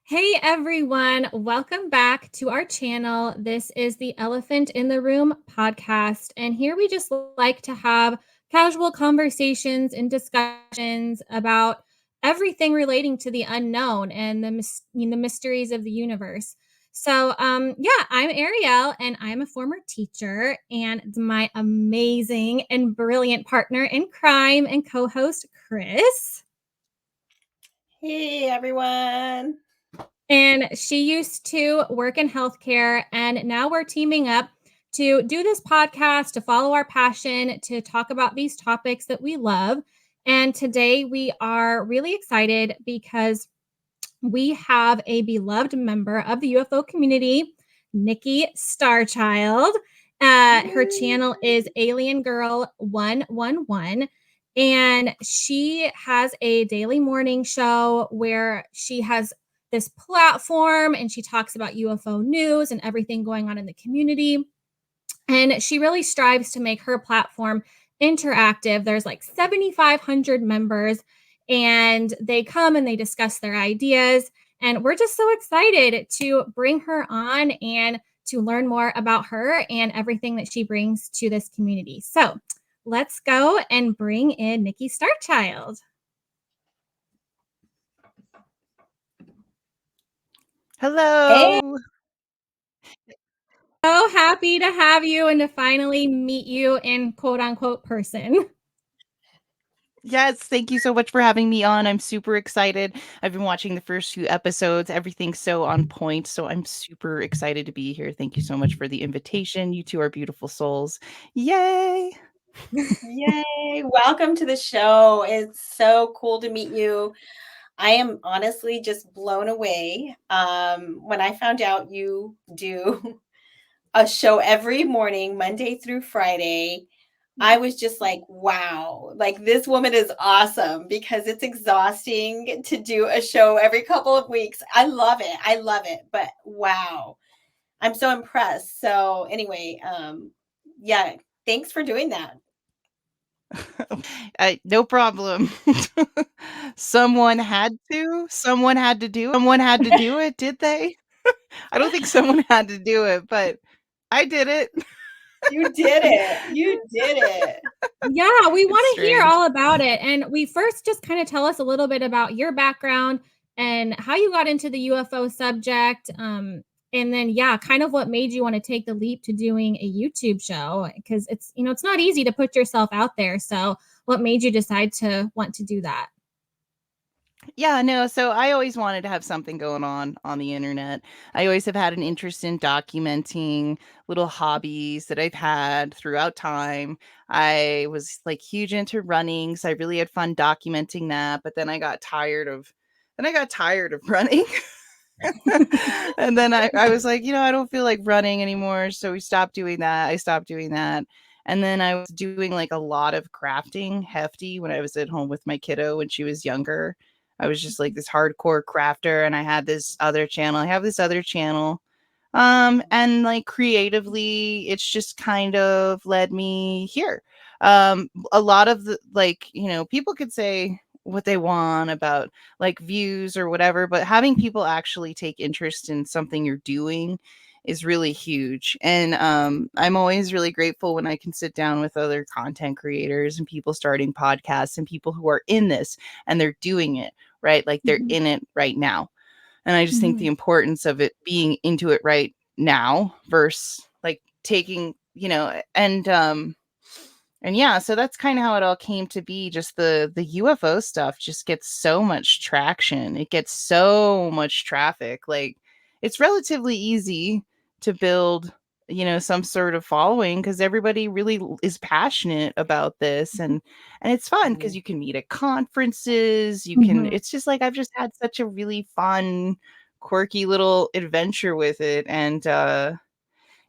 Hey everyone, welcome back to our channel. This is the Elephant in the Room podcast, and here we just like to have casual conversations and discussions about everything relating to the unknown and the mysteries of the universe. I'm Ariel, and I'm a former teacher, and my amazing and brilliant partner in crime and co-host, Chris. Hey everyone. And she used to work in healthcare, and now we're teaming up to do this podcast, to follow our passion, to talk about these topics that we love. And today we are really excited because we have a beloved member of the UFO community, Nikki Star Child. Her channel is Alien Girl 111. And she has a daily morning show where she has this platform and she talks about UFO news and everything going on in the community. And she really strives to make her platform interactive. There's like 7,500 members, and they come and they discuss their ideas. And we're just so excited to bring her on and to learn more about her and everything that she brings to this community. So let's go and bring in Nikki Star Child. Hello. Hey. So happy to have you and to finally meet you in quote unquote person. Yes, thank you so much for having me on. I'm super excited. I've been watching the first few episodes. Everything's so on point. So I'm super excited to be here. Thank you so much for the invitation. You two are beautiful souls. Yay. Yay. Welcome to the show. It's so cool to meet you. I am honestly just blown away. When I found out you do a show every morning, Monday through Friday, I was just like, wow, like this woman is awesome because it's exhausting to do a show every couple of weeks. I love it. I love it. But wow, I'm so impressed. So anyway, yeah, thanks for doing that. No problem. Someone had to do it, did they? I don't think someone had to do it, but I did it. You did it. You did it. Yeah, we want to hear Strange. all about it. And we first just kind of tell us a little bit about your background and how you got into the UFO subject. And then, yeah, kind of what made you want to take the leap to doing a YouTube show because it's not easy to put yourself out there. So, what made you decide to want to do that? Yeah, no, so I always wanted to have something going on the internet. I always have had an interest in documenting little hobbies that I've had throughout time. I was like huge into running, so I really had fun documenting that, but then I got tired of running. And then I was like, I don't feel like running anymore, so we stopped doing that. I stopped doing that. And then I was doing like a lot of crafting, hefty, when I was at home with my kiddo when she was younger. I was just like this hardcore crafter, and I had this other channel. I have this other channel. And like creatively, it's just kind of led me here. A lot of the people could say what they want about like views or whatever, but having people actually take interest in something you're doing is really huge. And I'm always really grateful when I can sit down with other content creators and people starting podcasts and people who are in this and they're doing it, right? Like they're in it right now. And I just think the importance of it being into it right now versus like taking, and yeah, so that's kind of how it all came to be. Just the UFO stuff just gets so much traction. It gets so much traffic. Like it's relatively easy to build, some sort of following because everybody really is passionate about this and it's fun because you can meet at conferences. It's just like I've just had such a really fun, quirky little adventure with it. And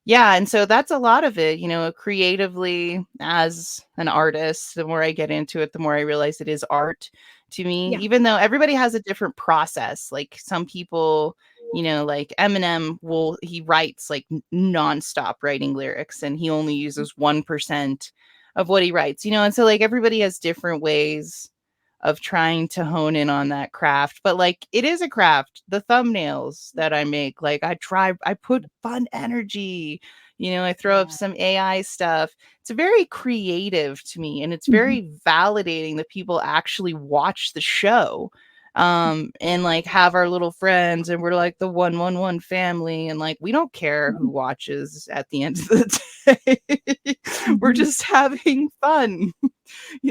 yeah, and so that's a lot of it, creatively as an artist. The more I get into it, the more I realize it is art to me, Yeah. even though everybody has a different process. Like some people, like Eminem he writes like nonstop writing lyrics and he only uses 1% of what he writes, and so like everybody has different ways of trying to hone in on that craft. But like, it is a craft. The thumbnails that I make, like, I put fun energy, I throw up some AI stuff. It's very creative to me, and it's very validating that people actually watch the show, and like have our little friends, and we're like the 111 family, and like we don't care who watches at the end of the day. We're just having fun.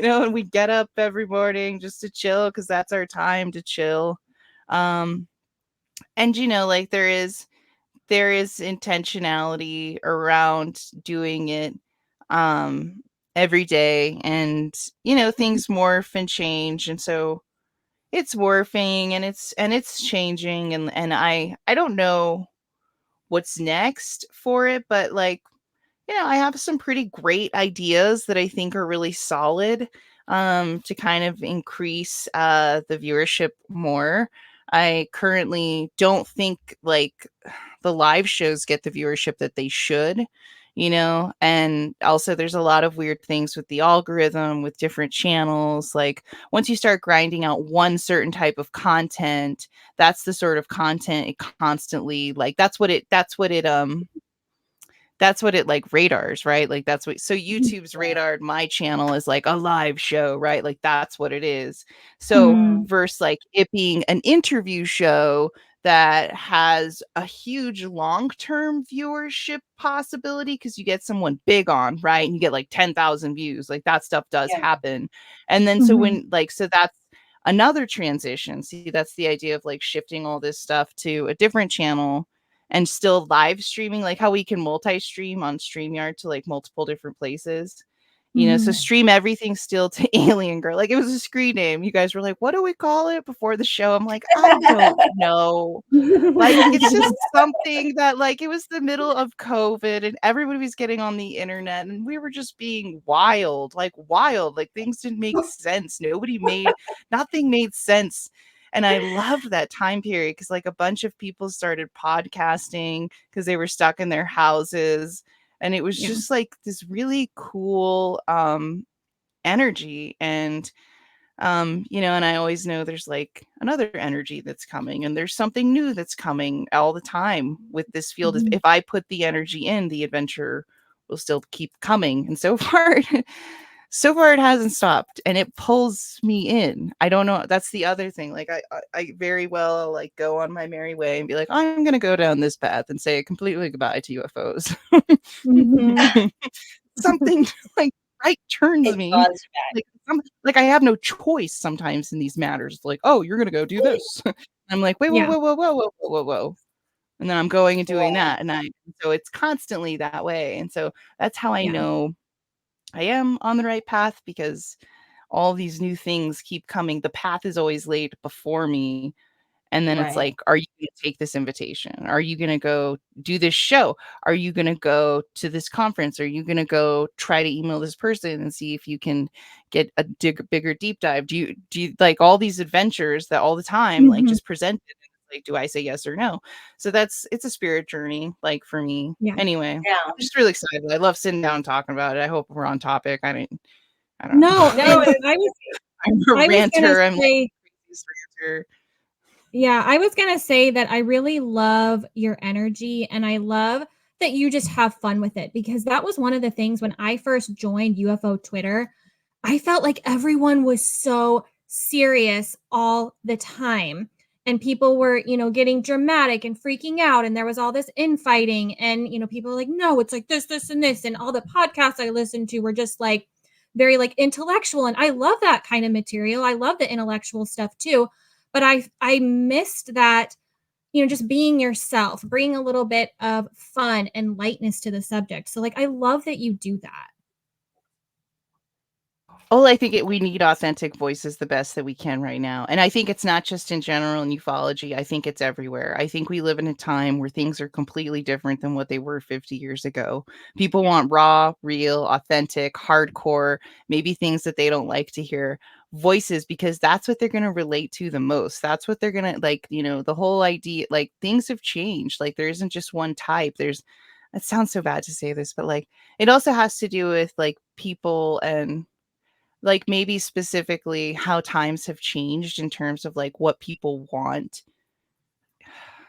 And we get up every morning just to chill, because that's our time to chill. And like there is intentionality around doing it every day, and things morph and change, and so it's morphing, and it's changing, and I don't know what's next for it, but like, I have some pretty great ideas that I think are really solid, to kind of increase the viewership more. I currently don't think like the live shows get the viewership that they should, and also there's a lot of weird things with the algorithm with different channels. Like, once you start grinding out one certain type of content, that's the sort of content it constantly, like, that's what it like radars, right? Like, that's what, so YouTube's radared my channel as like a live show, right? Like, that's what it is. So versus like it being an interview show that has a huge long-term viewership possibility, because you get someone big on, right? And you get like 10,000 views. Like, that stuff does happen. And then so that's another transition. See, that's the idea of like shifting all this stuff to a different channel and still live streaming, like how we can multi-stream on StreamYard to like multiple different places. So stream everything still to Alien Girl. Like, it was a screen name. You guys were like, what do we call it before the show? I'm like, I don't know. Like, it's just something that, like, it was the middle of COVID and everybody was getting on the internet and we were just being wild. Like, things didn't make sense. Nothing made sense. And I loved that time period, because like a bunch of people started podcasting because they were stuck in their houses. And it was just like this really cool energy. And and I always know there's like another energy that's coming, and there's something new that's coming all the time with this field. If I put the energy in, the adventure will still keep coming. And so far, so far it hasn't stopped, and it pulls me in. I don't know. That's the other thing. Like, I very well like go on my merry way and be like, I'm going to go down this path and say completely goodbye to UFOs. Something like right turns me. Like I have no choice sometimes in these matters. Like, oh, you're going to go do this. I'm like, wait, whoa, whoa, whoa, whoa, whoa, whoa, whoa. And then I'm going and doing that. So it's constantly that way. And so that's how I know I am on the right path, because all these new things keep coming. The path is always laid before me. And then it's like, are you going to take this invitation? Are you going to go do this show? Are you going to go to this conference? Are you going to go try to email this person and see if you can get a bigger deep dive? Do you like all these adventures that all the time, like, just presented? Like, do I say yes or no? So it's a spirit journey, like, for me. Anyway, I'm just really excited. I love sitting down and talking about it. I hope we're on topic. I don't No, know. I'm a ranter. I'm like a ranter. Yeah, I was going to say that I really love your energy, and I love that you just have fun with it, because that was one of the things when I first joined UFO Twitter. I felt like everyone was so serious all the time, and people were, getting dramatic and freaking out, and there was all this infighting, and people were like, no, it's like this and this, and all the podcasts I listened to were just like very like intellectual, and I love that kind of material. I love the intellectual stuff too, but I missed that, just being yourself, bringing a little bit of fun and lightness to the subject. So like, I love that you do that. Oh, I think we need authentic voices the best that we can right now. And I think it's not just in general in ufology. I think it's everywhere. I think we live in a time where things are completely different than what they were 50 years ago. People want raw, real, authentic, hardcore, maybe things that they don't like to hear voices, because that's what they're going to relate to the most. That's what they're going to like, the whole idea, like, things have changed. Like, there isn't just one type. It sounds so bad to say this, but like, it also has to do with like people and like maybe specifically how times have changed in terms of like what people want.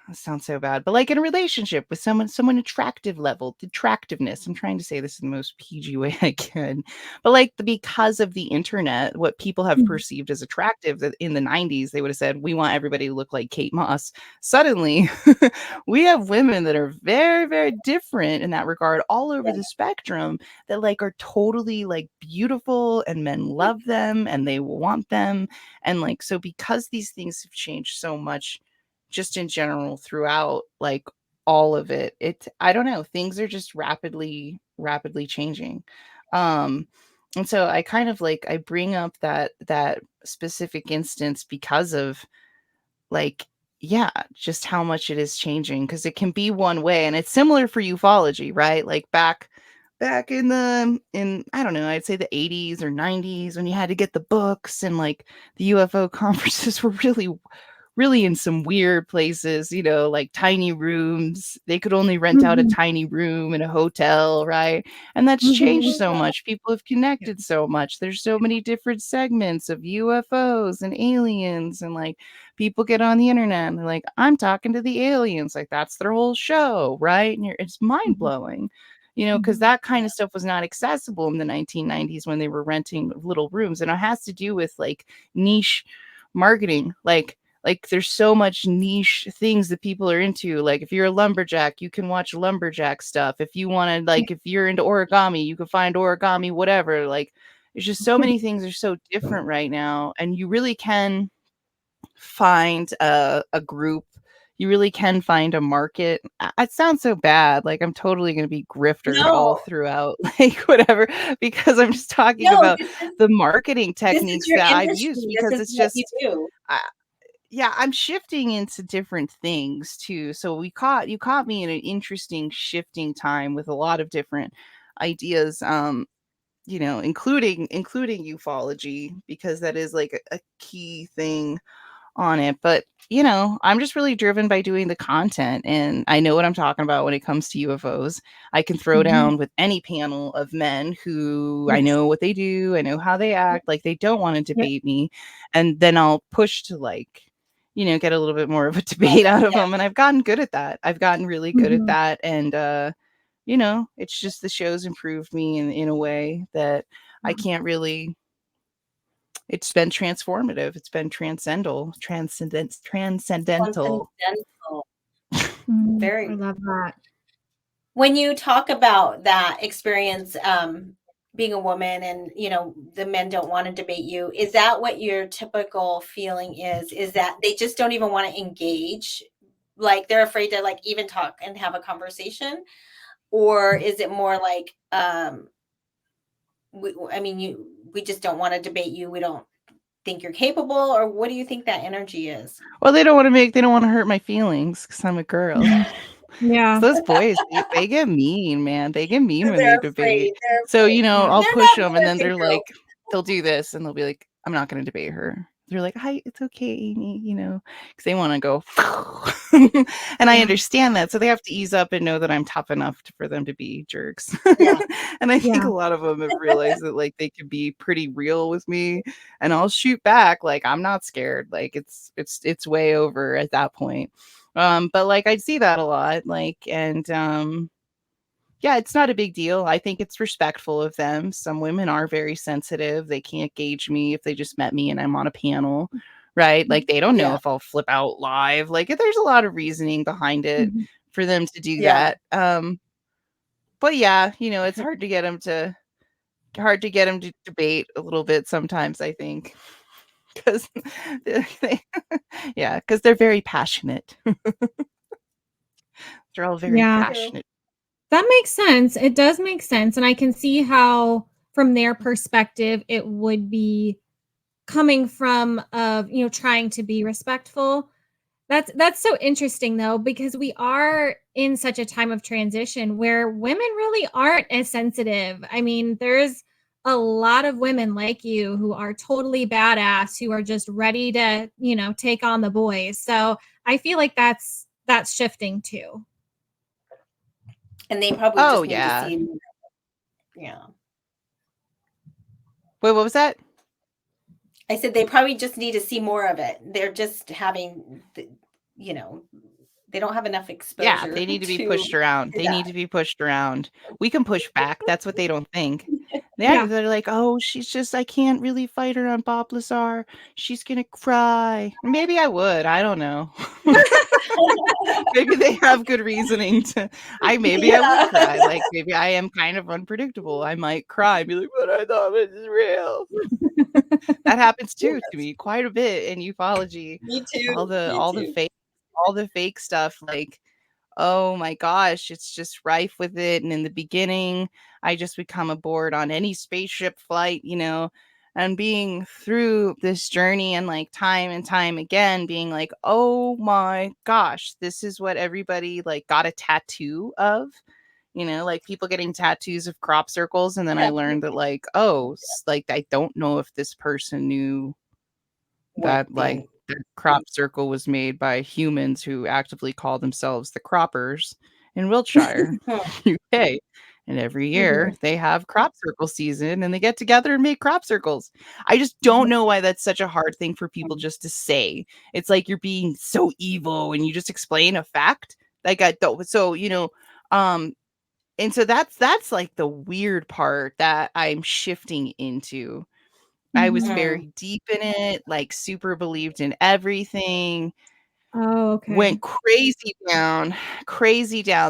That sounds so bad, but like in a relationship with someone attractive level, attractiveness. I'm trying to say this in the most PG way I can. But like because of the internet, what people have Mhm. perceived as attractive that in the 90s, they would have said, we want everybody to look like Kate Moss. Suddenly, we have women that are very, very different in that regard all over the spectrum that like are totally like beautiful and men love them and they want them. And like so because these things have changed so much just in general throughout like all of it, I don't know, things are just rapidly changing. um and so I kind of like I bring up that specific instance because of like, yeah, just how much it is changing, because it can be one way, and it's similar for ufology, right? Like back in I don't know, I'd say the 80s or 90s, when you had to get the books, and like the UFO conferences were really in some weird places, like tiny rooms. They could only rent out a Mhm. tiny room in a hotel, right? And that's changed Mhm. so much. People have connected so much. There's so many different segments of UFOs and aliens, and like people get on the internet and they're like, I'm talking to the aliens. Like that's their whole show, right? And it's mind Mhm. blowing. Because Mhm. that kind of stuff was not accessible in the 1990s when they were renting little rooms. And it has to do with like niche marketing. Like there's so much niche things that people are into. Like if you're a lumberjack, you can watch lumberjack stuff. If you want to, like if you're into origami, you can find origami, whatever. Like there's just so many things are so different right now. And you really can find a group. You really can find a market. It sounds so bad. Like I'm totally going to be grifter all No, throughout, like whatever, because I'm just talking no, about the marketing this is techniques your that I've industry. used, This because is it's what you just, do. yeah, I'm shifting into different things too. So you caught me in an interesting shifting time with a lot of different ideas, including ufology, because that is like a key thing on it. But I'm just really driven by doing the content, and I know what I'm talking about when it comes to UFOs. I can throw Mhm. down with any panel of men who I Yes. know what they do, I know how they act, like they don't want to Yep. debate me, and then I'll push to like get a little bit more of a Love debate it. out of Yeah. them, and I've gotten good at that. I've gotten really good at Mhm. that, and it's just the show's improved me in a way that I can't really. It's been transformative. It's been transcendental. Transcendental. Mhm. I Very. love that. When you talk about that experience, being a woman and, the men don't want to debate you, is that what your typical feeling is? Is that they just don't even want to engage? Like they're afraid to like even talk and have a conversation? Or is it more like, we just don't want to debate you. We don't think you're capable, or what do you think that energy is? Well, they don't want to hurt my feelings because I'm a girl. Mhm. Yeah. Those boys, they get mean, man. They get mean when they They're debate. afraid. They're So, afraid. Yeah. I'll They're push not them, and then innocent they're girls. like, they'll do this, and they'll be like, I'm not going to debate her. They're like, hi, it's okay, Amy, because they want to go. And I Yeah. understand that. So they have to ease up and know that I'm tough enough for them to be jerks. Yeah. And I think Yeah. a lot of them have realized that, like, they can be pretty real with me, and I'll shoot back. Like, I'm not scared. Like, it's way over at that point. But like I'd see that a lot, like, and yeah, it's not a big deal. I think it's respectful of them. Some women are very sensitive. They can't gauge me if they just met me and I'm on a panel, right? Like they don't know Yeah. if I'll flip out live. Like there's a lot of reasoning behind it Mhm. for them to do Yeah. that. But yeah, it's hard to get them to debate a little bit sometimes, I think. Because they, yeah, because they're very passionate. They're all very Yeah. True. passionate. That makes sense. It does make sense, and I can see how from their perspective it would be coming from of, trying to be respectful. That's so interesting though, because we are in such a time of transition where women really aren't as sensitive. I mean, there's a lot of women like you who are totally badass, who are just ready to, take on the boys. So I feel like that's shifting too. And they probably Oh just need to yeah. see. Yeah. Wait, what was that? I said they probably just need to see more of it. They're just having, you know, they don't have enough Yeah, exposure they need to be to pushed around. They need that. to be pushed around. We can push back. That's what they don't think. Yeah. They're like, oh, she's just, I can't really fight her on Bob Lazar. She's gonna cry. Maybe I would. I don't know. Maybe they have good reasoning to. Maybe I would Yeah. cry. Like maybe I am kind of unpredictable. I might cry and be like, but I thought it was real. That happens too to me quite a bit in ufology. Me All too. the Me all the too. fake all the fake stuff, like, oh my gosh, it's just rife with it. And in the beginning, I just become aboard on any spaceship flight, and being through this journey and like time and time again, being like, oh my gosh, this is what everybody like got a tattoo of. Like people getting tattoos of crop circles. And then I learned that like, oh, like I don't know if this person knew What that like the the crop circle was made by humans who actively call themselves the croppers in Wiltshire, UK. And every year they have crop circle season and they get together and make crop circles. I just don't know why that's such a hard thing for people just to say. It's like you're being so evil when you just explain a fact. Like I don't so um and so that's like the weird part that I'm shifting into. I was Mhm. very deep in it, like, super believed in everything, Oh, okay. went crazy down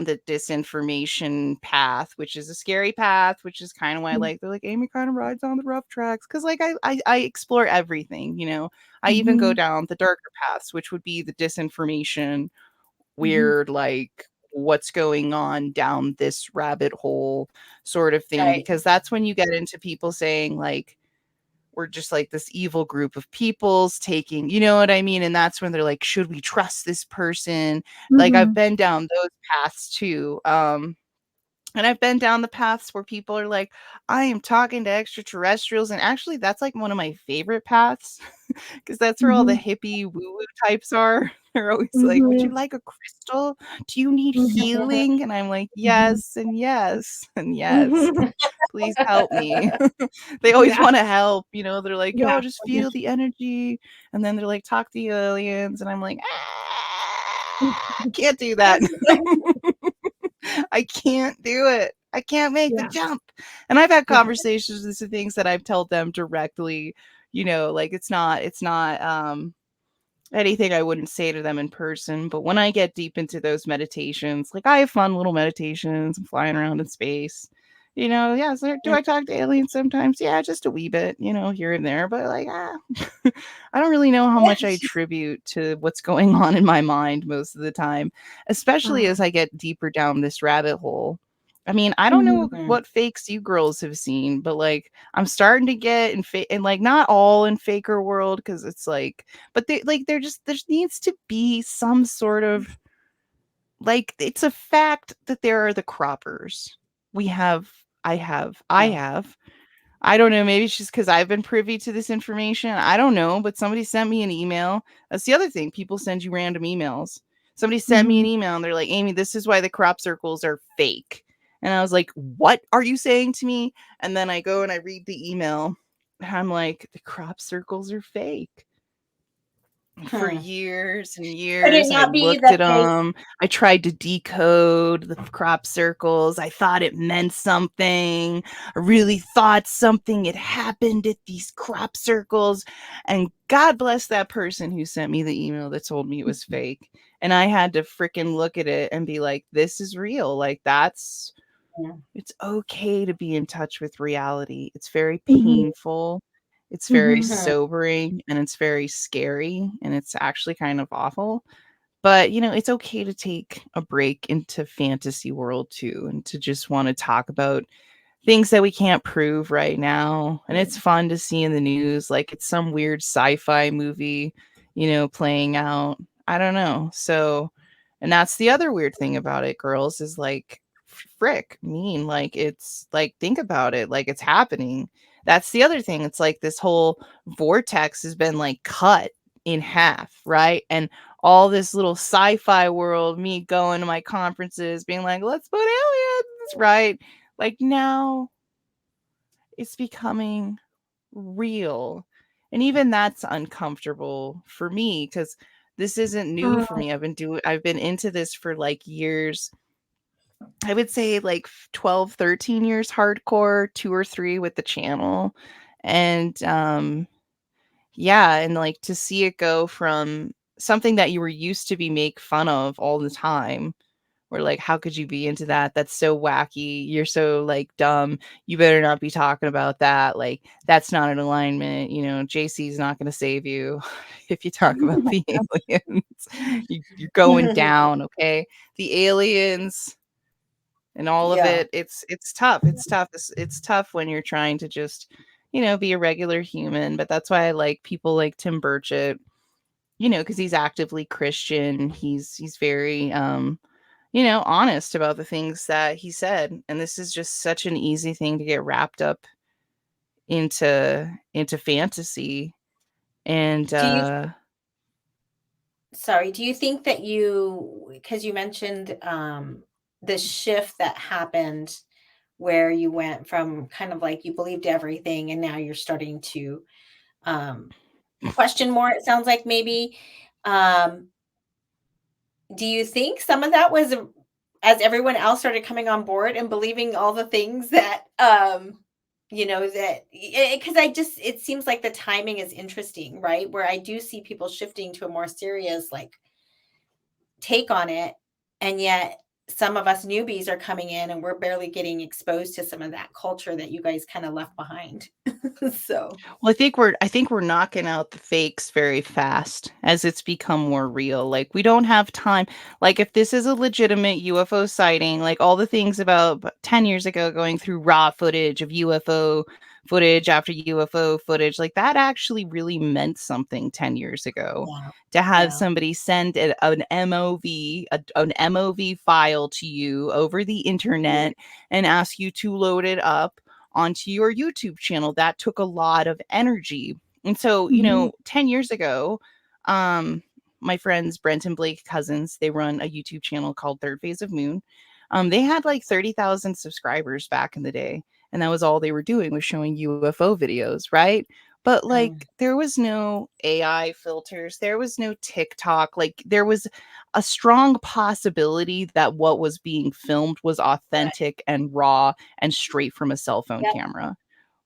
the disinformation path, which is a scary path, which is kinda why, like, they're like, "Amy kinda rides on the rough tracks," 'cause, like, I explore everything. I even go Mhm. down the darker paths, which would be the disinformation, Mhm. weird, like, what's going on down this rabbit hole sort of thing, Right. because that's when you get into people saying, like, we're just like this evil group of peoples taking, you know what I mean? And that's when they're like, should we trust this person? Like I've Mhm. been down those paths too. And I've been down the paths where people are like, I am talking to extraterrestrials. And actually, that's like one of my favorite paths because that's where all the Mhm. hippie woo woo types are. They're always like, would you Mhm. like a crystal? Do you need Mhm. healing? And I'm like, Mhm. yes, and yes, and yes. Mhm. Please help me. They always Yeah. wanna help, they're like, Yeah. "Yo, just feel the energy," and then they're like, "Talk to the aliens," and I'm like, can't do that. I can't do it. I can't make the Yeah. jump." And I've had Yeah. conversations with some things that I've told them directly, like, it's not anything I wouldn't say to them in person, but when I get deep into those meditations, like, I have fun little meditations, I'm flying around in space. Yeah, so do I talk to aliens sometimes? Yeah, just a wee bit, here and there, but, like, I don't really know how much I attribute to what's going on in my mind most of the time, especially as I get deeper down this rabbit hole. I mean, I don't know Mhm. what fakes you girls have seen, but, like, I'm starting to get in like, not all in faker world because it's like but there needs to be some sort of like, it's a fact that there are the croppers. We have I Yeah. have. I don't know, maybe it's just because 'cause I've been privy to this information. I don't know, but somebody sent me an email. That's the other thing, people send you random emails. Somebody sent me an Mhm. email and they're like, "Amy, this is why the crop circles are fake." And I was like, "What are you saying to me?" And then I go and I read the email, and I'm like, "The crop circles are fake." For Hmm. years and Could it years, I not be looked that at they them. I tried to decode the crop circles. I thought it meant something. I really thought something had happened at these crop circles. And God bless that person who sent me the email that told me it was fake. And I had to freaking look at it and be like, this is real. Like, Yeah. it's okay to be in touch with reality. It's very Mhm. painful. It's very Mhm. Mhm. sobering and it's very scary and it's actually kind of awful. But, it's okay to take a break into fantasy world too and to just want to talk about things that we can't prove right now. And it's fun to see in the news like it's some weird sci-fi movie, playing out. I don't know. So, and that's the other weird thing about it, girls, is like frick, mean. Like it's like think about it, like it's happening. That's the other thing. It's like this whole vortex has been like cut in half, right? And all this little sci-fi world, me going to my conferences, being like, let's put aliens, right? Like now it's becoming real. And even that's uncomfortable for me because this isn't new for me. I've been into this for like years. I would say like 12, 13 years hardcore, 2 or 3 with the channel. And yeah, and like to see it go from something that you were used to be make fun of all the time. Or like, how could you be into that? That's so wacky. You're so like dumb. You better not be talking about that. Like, that's not an alignment. You know, JC's not going to save you if you talk about the aliens. You're going down. Okay. The aliens and all of Yeah. it's tough. It's tough when you're trying to just, be a regular human. But that's why I like people like Tim Burchett, because he's actively Christian. He's very honest about the things that he said. And this is just such an easy thing to get wrapped up into fantasy. And Do you sorry, do you think that because you mentioned the shift that happened where you went from kind of like you believed everything and now you're starting to um question more, it sounds like maybe. Um do you think some of that was as everyone else started coming on board and believing all the things that that because it seems like the timing is interesting, right? Where I do see people shifting to a more serious like take on it, and yet some of us newbies are coming in and we're barely getting exposed to some of that culture that you guys kind of left behind. So, well, I think we're knocking out the fakes very fast as it's become more real. Like we don't have time. Like if this is a legitimate UFO sighting, like all the things about 10 years ago going through raw footage of UFO footage after UFO footage, like that actually really meant something 10 years ago. yeah. To have Yeah. somebody send an an MOV file to you over the Yeah. internet and ask you to load it up onto your YouTube channel. That took a lot of energy. And so, Mhm. 10 years ago, um, my friends Brent and Blake Cousins, they run a YouTube channel called Third Phase of Moon. They had like 30,000 subscribers back in the day. And that was all they were doing was showing UFO videos, right? But Um, like there was no AI filters, there was no TikTok, like there was a strong possibility that what was being filmed was right. authentic and raw and straight from a cell phone Yep. camera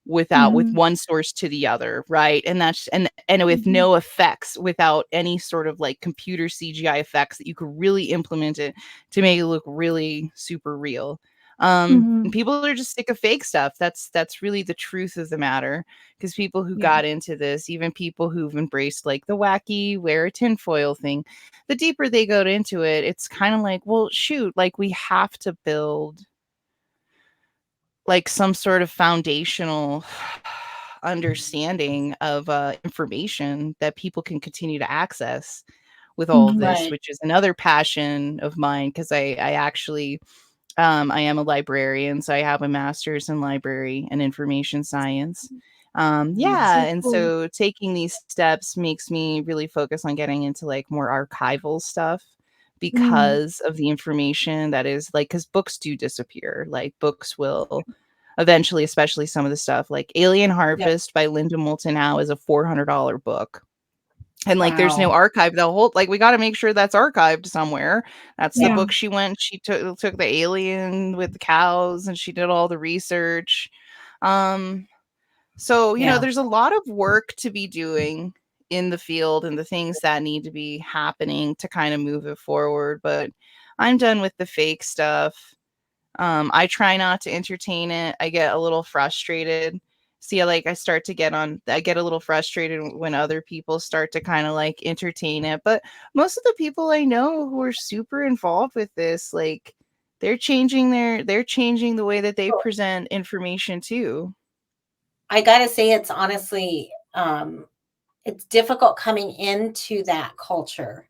with Mhm. one source to the other, right? And that's and with Mhm. no effects, without any sort of like computer CGI effects that you could really implement it to make it look really super real. And Mhm. people are just sick of fake stuff. That's really the truth of the matter. Because people who Yeah. got into this, even people who've embraced like the wacky wear a tinfoil thing, the deeper they go into it, it's kind of like, well, shoot, like we have to build like some sort of foundational understanding of information that people can continue to access with all of Mhm. this, Right. which is another passion of mine because I actually I am a librarian, so I have a master's in library and information science. Yeah, So and cool. so taking these steps makes me really focus on getting into like more archival stuff Mm. because of the information that is like because books do disappear. Like books will eventually, especially some of the stuff like Alien Yep. Harvest by Linda Moulton Howe is a $400 book. And like there's no Wow. archive. The whole like we got to make sure that's archived somewhere. That's the Yeah. Yeah. book she went. She took the alien with the cows, and she did all the research. Um, so Yeah. there's a lot of work to be doing in the field and the things that need to be happening to kind of move it forward. But I'm done with the fake stuff. I try not to entertain it. I get a little frustrated. See, like I get a little frustrated when other people start to kind of like entertain it. But most of the people I know who are super involved with this, like they're changing the way that they present information too. I gotta say it's honestly, it's difficult coming into that culture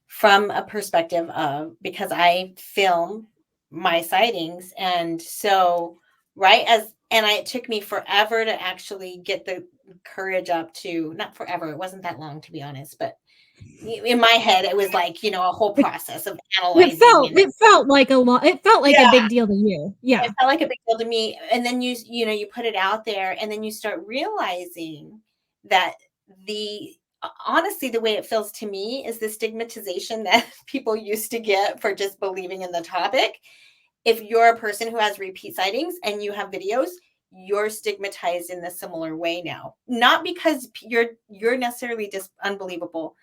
from a perspective of because I film my sightings, and so right as and it took me forever to actually get the courage up to not forever, it wasn't that long to be honest, but in my head, it was like, you know, a whole It, process of analyzing and it felt like a lot. It felt like a yeah, big deal to you. it Yeah. felt like a big deal to me. And then you know, you put it out there and then you start realizing that honestly, the way it feels to me is the stigmatization that people used to get for just believing in the topic. If you're a person who has repeat sightings and you have videos, you're stigmatized in a similar way now. Not because you're necessarily just unbelievable.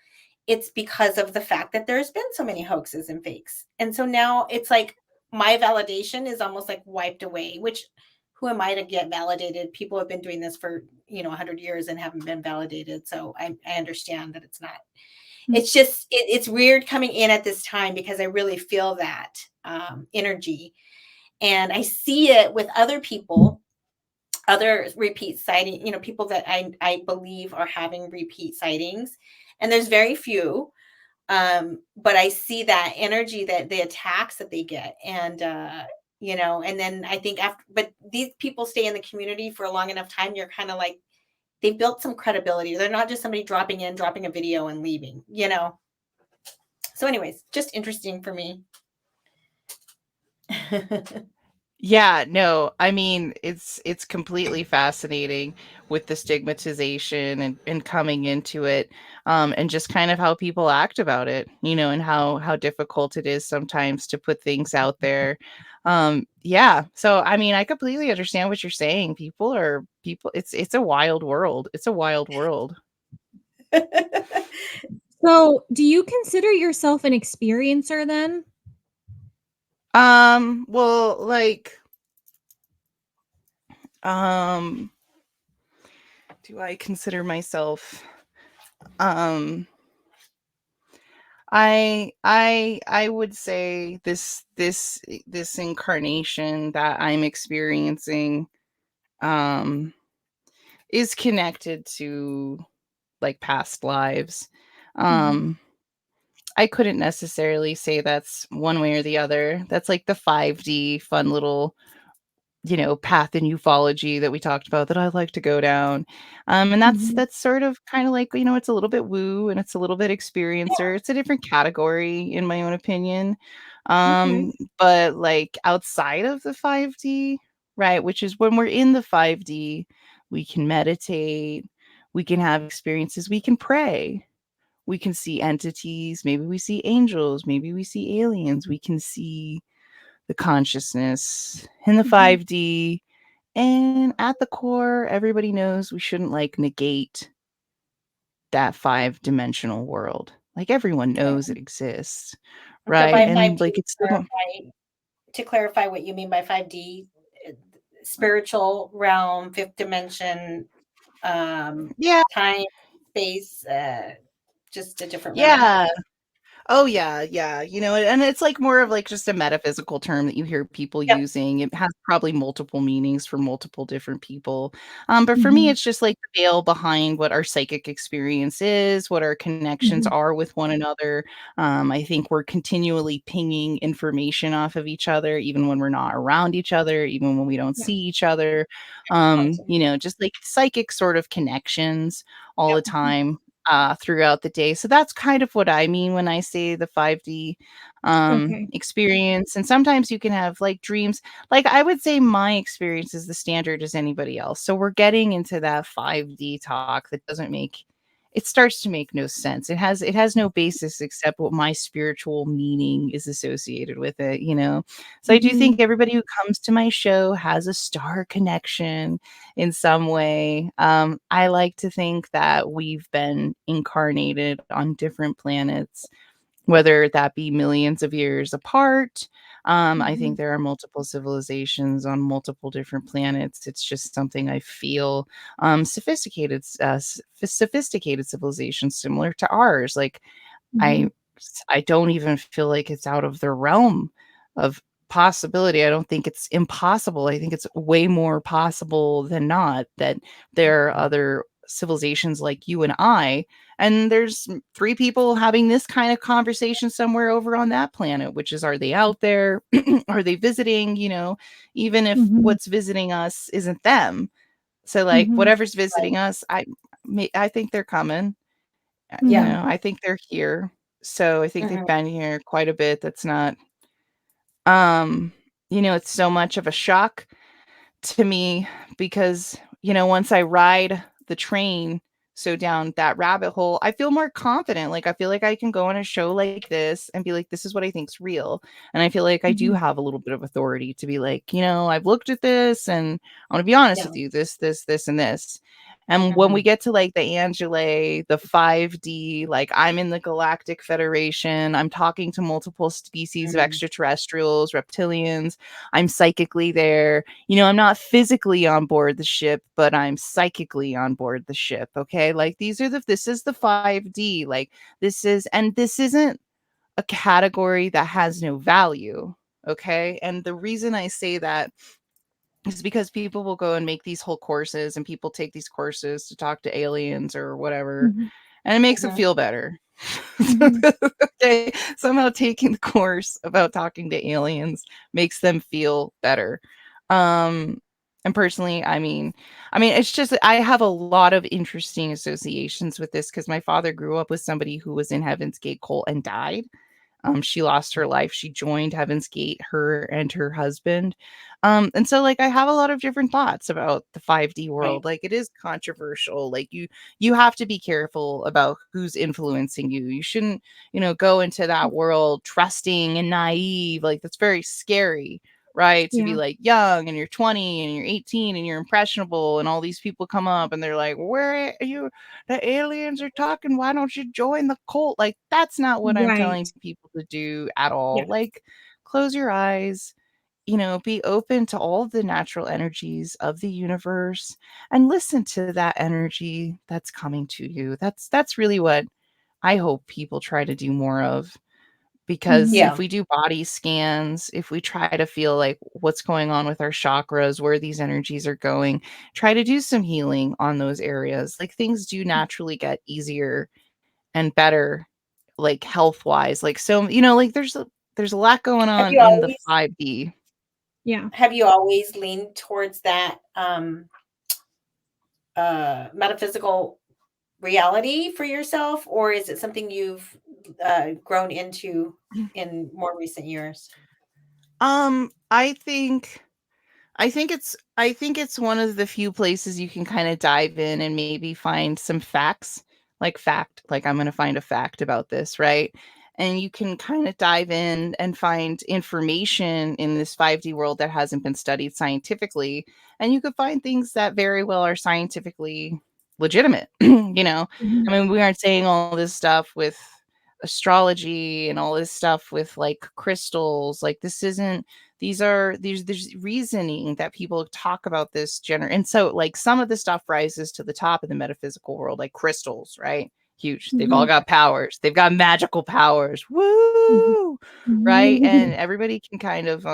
It's because of the fact that there's been so many hoaxes and fakes. And so now it's like my validation is almost like wiped away, which who am I to get validated? People have been doing this for, you know, 100 years and haven't been validated. So I understand that it's not. It's just, it's weird coming in at this time because I really feel that energy. And I see it with other people, other repeat sighting, you know, people that I believe are having repeat sightings. And there's very few, but I see that energy, that the attacks that they get. And you know, and then I think after, but these people stay in the community for a long enough time, you're kind of like, they built some credibility. They're not just somebody dropping in, dropping a video and leaving, you know. So anyways, just interesting for me. Yeah, no, I mean, it's completely fascinating with the stigmatization and coming into it, and just kind of how people act about it, you know, and how difficult it is sometimes to put things out there. Yeah, so I mean, I completely understand what you're saying. People, it's a wild world. It's a wild world. So, do you consider yourself an experiencer then? Well, like, um, do I consider myself, um I would say this incarnation that I'm experiencing um is connected to like past lives. Mhm. Um I couldn't necessarily say that's one way or the other. That's like the 5D fun little, you know, path in ufology that we talked about that I like to go down. And Mhm. that's sort of kind of like, you know, it's a little bit woo and it's a little bit experiencer. It's a different category in my own opinion. Okay. But like outside of the 5D, right, which is when we're in the 5D, we can meditate, we can have experiences, we can pray. We can see entities, maybe we see angels, maybe we see aliens, we can see the consciousness in the Mhm. 5D. And at the core, everybody knows we shouldn't like negate that 5-dimensional world. Like everyone knows it exists, So right? by And 5D, like it's still to clarify what you mean by 5D, spiritual realm, fifth dimension, yeah, time, space, just a different realm. yeah. Oh, yeah, yeah, you know, and it's, like, more of, like, just a metaphysical term that you hear people Yep. using. It has probably multiple meanings for multiple different people, but for me, Mhm. it's just, like, the veil behind what our psychic experience is, what our connections Mhm. are with one another. I think we're continually pinging information off of each other, even when we're not around each other, even when we don't Yeah. see each other, Constant. you know, just, like, psychic sort of connections all the Yep. Mhm. time throughout the day. So that's kind of what I mean when I say the 5D Okay. experience. And sometimes you can have like dreams. Like I would say my experience is the standard as anybody else. So we're getting into that 5D talk that doesn't make it starts to make no sense. It has no basis except what my spiritual meaning is associated with it, you know. So I do think Mhm. everybody who comes to my show has a star connection in some way. I like to think that we've been incarnated on different planets, whether that be millions of years apart. I think Mhm. there are multiple civilizations on multiple different planets. It's just something I feel sophisticated civilizations similar to ours. Like I Mhm. I don't even feel like it's out of the realm of possibility. I don't think it's impossible. I think it's way more possible than not that there are other civilizations like you and I, and there's 3 people having this kind of conversation somewhere over on that planet, which is, are they out there? Are they visiting? You know, even if Mhm. what's visiting us isn't them. So, like, Mhm. whatever's visiting us, I think they're coming. Mhm. I think they're here. So I think they've Mhm. been here quite a bit. That's not, it's so much of a shock to me because, once I ride the train so down that rabbit hole, I feel more confident. Like I feel like I can go on a show like this and be like, this is what I think's real. And I feel like I do Mhm. have a little bit of authority to be like, I've looked at this and I want to be honest Yeah. with you, this, and this. And when we Mhm. get to like the Angela, the 5D, like I'm in the Galactic Federation, I'm talking to multiple species of Mhm. extraterrestrials, reptilians, I'm psychically there. I'm not physically on board the ship, but I'm psychically on board the ship. Okay. Like this is the 5D. Like this isn't a category that has no value. Okay. And the reason I say that is because people will go and make these whole courses and people take these courses to talk to aliens or whatever, Mhm. and it makes them Mhm. feel better. Mhm. Okay, somehow taking the course about talking to aliens makes them feel better. Um, and personally, it's just I have a lot of interesting associations with this because my father grew up with somebody who was in Heaven's Gate cult and died. She lost her life. She joined Heaven's Gate, her and her husband. And so like I have a lot of different thoughts about the 5D Right. world. Like it is controversial. Like you have to be careful about who's influencing you. You shouldn't, go into that world trusting and naive. Like that's very scary, right? To be Yeah. like young and you're 20 and you're 18 and you're impressionable and all these people come up and they're like, "Where are you? The aliens are talking. Why don't you join the cult?" Like, that's not what I'm Right. telling people to do at all. Yeah. Like, close your eyes, be open to all the natural energies of the universe and listen to that energy that's coming to you. That's really what I hope people try to do more of. Because Mhm. if Yeah. we do body scans, if we try to feel like what's going on with our chakras, where these energies are going, try to do some healing on those areas. Like things do naturally get easier and better, like health wise. Like so, like there's a lot going Have on you in the always 5D. Yeah. have you always leaned towards that metaphysical reality for yourself, or is it something you've grown into in more recent years? I think it's one of the few places you can kind of dive in and maybe find some facts, like I'm going to find a fact about this, right? And you can kind of dive in and find information in this 5D world that hasn't been studied scientifically, and you could find things that very well are scientifically legitimate. Mhm. We aren't saying all this stuff with astrology and all this stuff with like crystals. Like this isn't there's reasoning that people talk about this and so like some of the stuff rises to the top of the metaphysical world, like crystals, right? Huge. They've all Mhm. got powers. They've got magical powers. Mhm. Woo! Right? And Mhm. everybody can kind of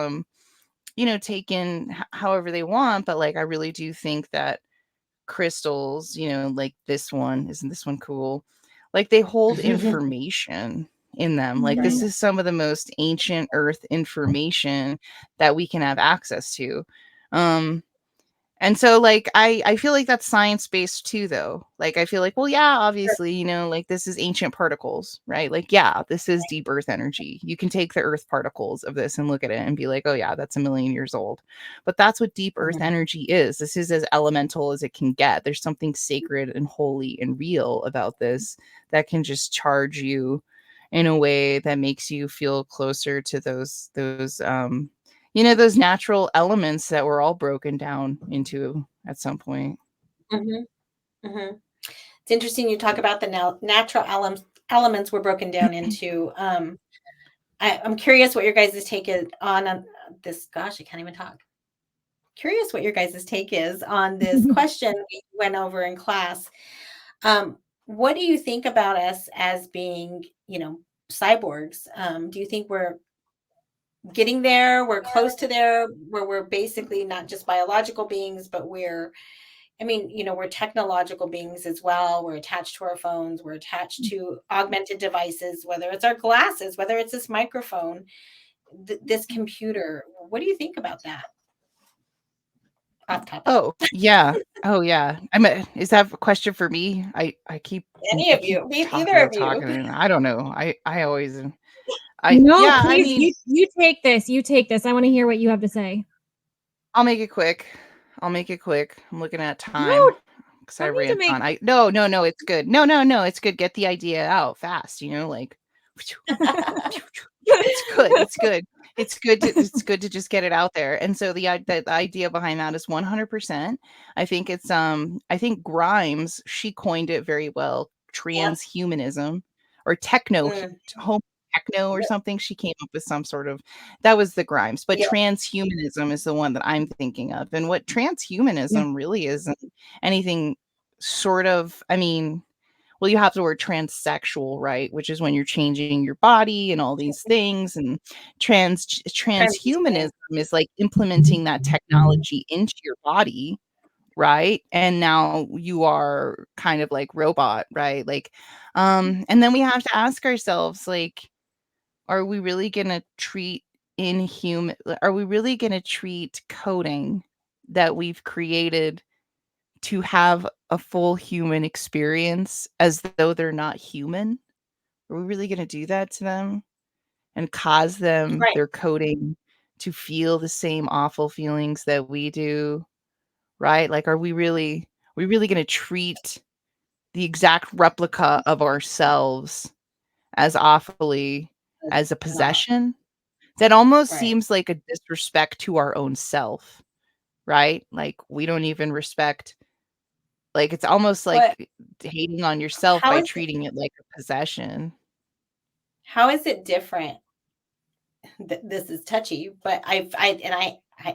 take in however they want, but like I really do think that crystals, like this one, isn't this one cool? Like they hold information in them. Like Right. this Mhm. is some of the most ancient earth information that we can have access to. Um and so like I feel like that's science based too though. Like I feel like, well, yeah, Sure. obviously, like this is ancient particles, right? Like yeah, this is deep earth energy. You can take the earth particles of this and look at it and be like, "Oh yeah, that's a million years old." But that's what deep earth Mhm. energy is. This is as elemental as it can get. There's something sacred and holy and real about this that can just charge you in a way that makes you feel closer to those natural elements that were all broken down into at some point. Mhm. Mhm. It's interesting you talk about the natural elements were broken down into. I'm curious what your guys' take is on this. Gosh, I can't even talk. Curious what your guys' take is on this question we went over in class. What do you think about us as being, cyborgs? Do you think we're getting there? We're close to there, where we're basically not just biological beings, but we're technological beings as well. We're attached to our phones. We're attached to augmented devices, whether it's our glasses, whether it's this microphone, this computer. What do you think about that? off topic. Oh, yeah. Oh, yeah. Is that a question for me? I keep Any of you, either of you. talking, and I don't know. I always No, yeah, I please, mean, you take this. You take this. I want to hear what you have to say. I'll make it quick. I'm looking at No, time because I don't need to ran make. on. No, it's good. No, it's good. Get the idea out fast, like it's good. It's good to just get it out there. And so the idea behind that is 100%. I think I think Grimes, she coined it very well, Yep. transhumanism or techno Mm. home techno or Yep. something. She came up with some sort of, that was the Grimes, but Yep. transhumanism is the one that I'm thinking of. And what Yeah. transhumanism really isn't anything sort of, I mean, well, you have the word transsexual, right? Which is when you're changing your body and all these things. And transhumanism Transitioning. is like implementing that technology into your body, right? And now you are kind of like robot, right? Like, and then we have to ask ourselves, like, are we really gonna treat are we really gonna treat coding that we've created to have a full human experience as though they're not human? Are we really gonna do that to them and cause them, Right. their coding, to feel the same awful feelings that we do, right? Like, are we really gonna treat the exact replica of ourselves as awfully as a It's not. possession? That almost Right. seems like a disrespect to our own self, right? Like, we don't even respect, like, it's almost But like hating on yourself how by is it treating it like a possession. different? This is touchy, but I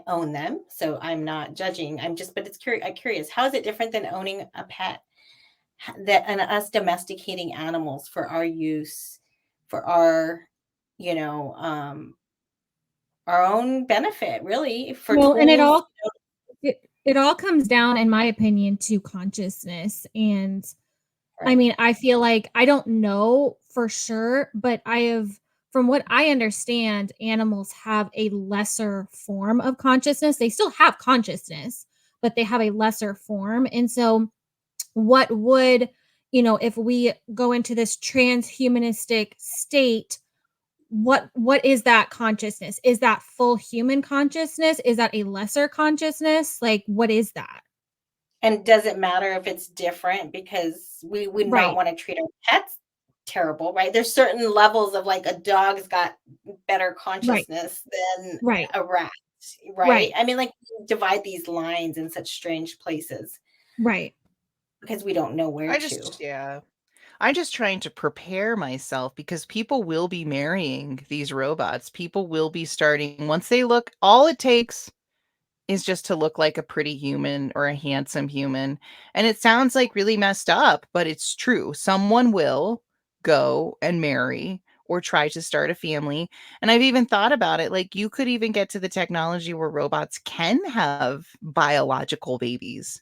own them, so I'm not judging. But I'm curious. How is it different than owning a pet? That and us domesticating animals for our use, for our, you know, our own benefit, really, for Well, and tools. it all comes down, in my opinion, to consciousness. And I Right. mean, I feel like I don't know for sure, but from what I understand, animals have a lesser form of consciousness. They still have consciousness, but they have a lesser form. And so, what would, if we go into this transhumanistic state, what is that consciousness? Is that full human consciousness? Is that a lesser consciousness? Like, what is that? And does it matter if it's different? Because we would not Right, want to treat our pets terrible, right? There's certain levels of like a dog's got better right, consciousness than right, a rat, right? right, I mean, like we divide these lines in such strange places right. because we don't know where I to. just yeah. I'm just trying to prepare myself because people will be marrying these robots. People will be starting, once they look, all it takes is just to look like a pretty human or a handsome human. And it sounds like really messed up, but it's true. Someone will go and marry or try to start a family. And I've even thought about it, like, you could even get to the technology where robots can have biological babies.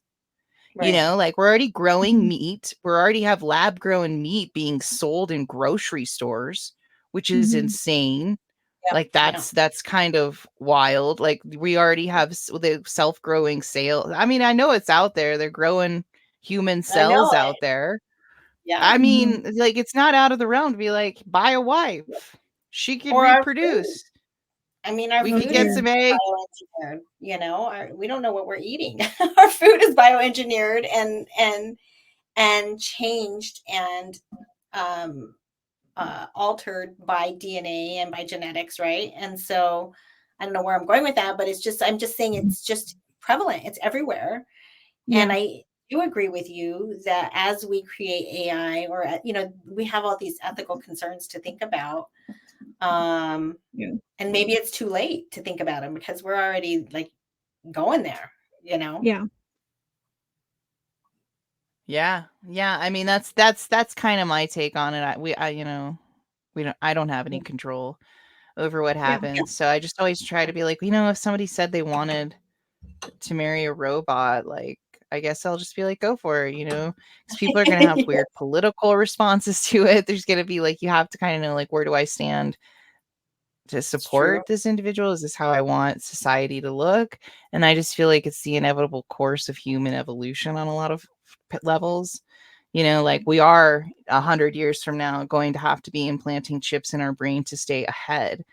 Right. Like, we're already growing Mhm, meat. We already have lab grown meat being sold in grocery stores, which is mhm. insane. Yep. Like, Yeah. that's kind of wild. Like, we already have the self-growing sale. I mean, I know it's out there. They're growing human I know cells it. out there. Yeah. I Mhm. mean, like, it's not out of the realm to be like, buy a wife. She could Or our food. reproduce. I mean, our We could food Okay. get is some eggs. bioengineered, we don't know what we're eating. Our food is bioengineered and changed and um, altered by DNA and by genetics, right? And so I don't know where I'm going with that, but I'm just saying it's just prevalent. It's everywhere. And Yeah, I do agree with you that as we create AI or, we have all these ethical concerns to think about. Um, yeah, and maybe it's too late to think about them because we're already like going there, you know? yeah, Yeah. Yeah. I mean, that's kind of my take on it. I don't have any control over what yeah. happens. So I just always try to be like, if somebody said they wanted to marry a robot, like, I guess I'll just be like, go for it, because people are going to have weird political responses to it. There's going to be like, you have to kind of know, like, where do I stand to support this individual? Is this how I want society to look? And I just feel like it's the inevitable course of human evolution on a lot of levels. You know, like we are 100 years from now going to have to be implanting chips in our brain to stay ahead.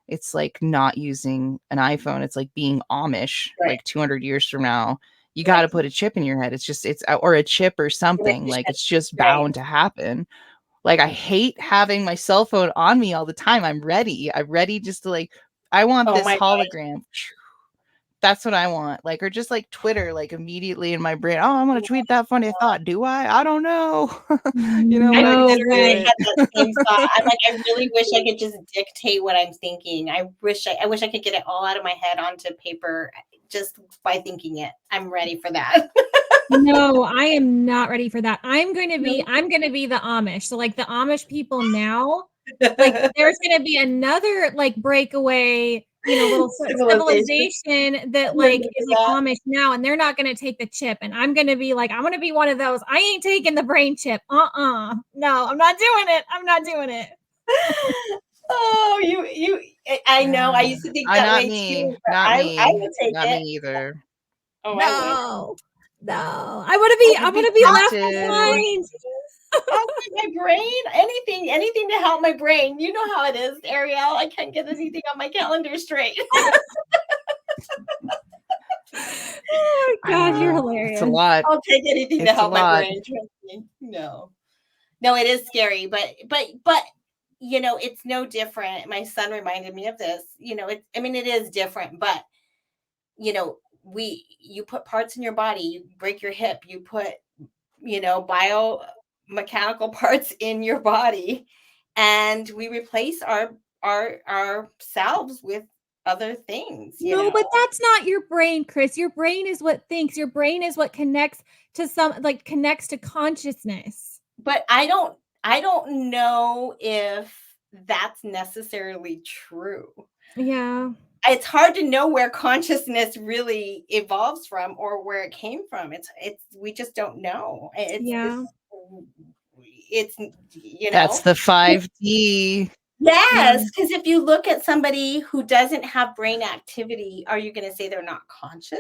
It's like not using an iPhone. It's like being Amish, like 200 years from now. You got to put a chip in your head. It's or a chip or something. Like it's just bound to happen. Like I hate having my cell phone on me all the time. I'm ready just to like, I want this hologram. God. That's what I want. Like, or just like Twitter, like immediately in my brain. Oh, I'm going to tweet that funny thought. Do I? I don't know. You know, I literally had that same thought. I'm like, I really wish I could just dictate what I'm thinking. I wish I could get it all out of my head onto paper just by thinking it. I'm ready for that. No, I am not ready for that. I'm going to be the Amish. So like the Amish people now, like there's going to be another like breakaway, you know, little civilization that like is like Amish now, and they're not going to take the chip. And I'm going to be like, I'm going to be one of those. I ain't taking the brain chip. No, I'm not doing it. I'm not doing it. Oh, you. I know. I used to think that way too. Not me. I would take not it. me either. Oh, no. I'm gonna be left behind. Oh, my brain, anything to help my brain. You know how it is, Ariel. I can't get anything on my calendar straight. Oh my God, you're hilarious. It's a lot. I'll take anything to help my brain. Trust me. No, it is scary, but you know, it's no different. My son reminded me of this. You know, it is different, but you know, you put parts in your body, you break your hip, you put, you know, biomechanical parts in your body, and we replace ourselves with other things. No, but that's not your brain, Chris. Your brain is what thinks. Your brain is what connects to consciousness. But I don't know if that's necessarily true. Yeah. It's hard to know where consciousness really evolves from or where it came from. We just don't know. It's you know, that's the 5D. Yes, because if you look at somebody who doesn't have brain activity, are you going to say they're not conscious?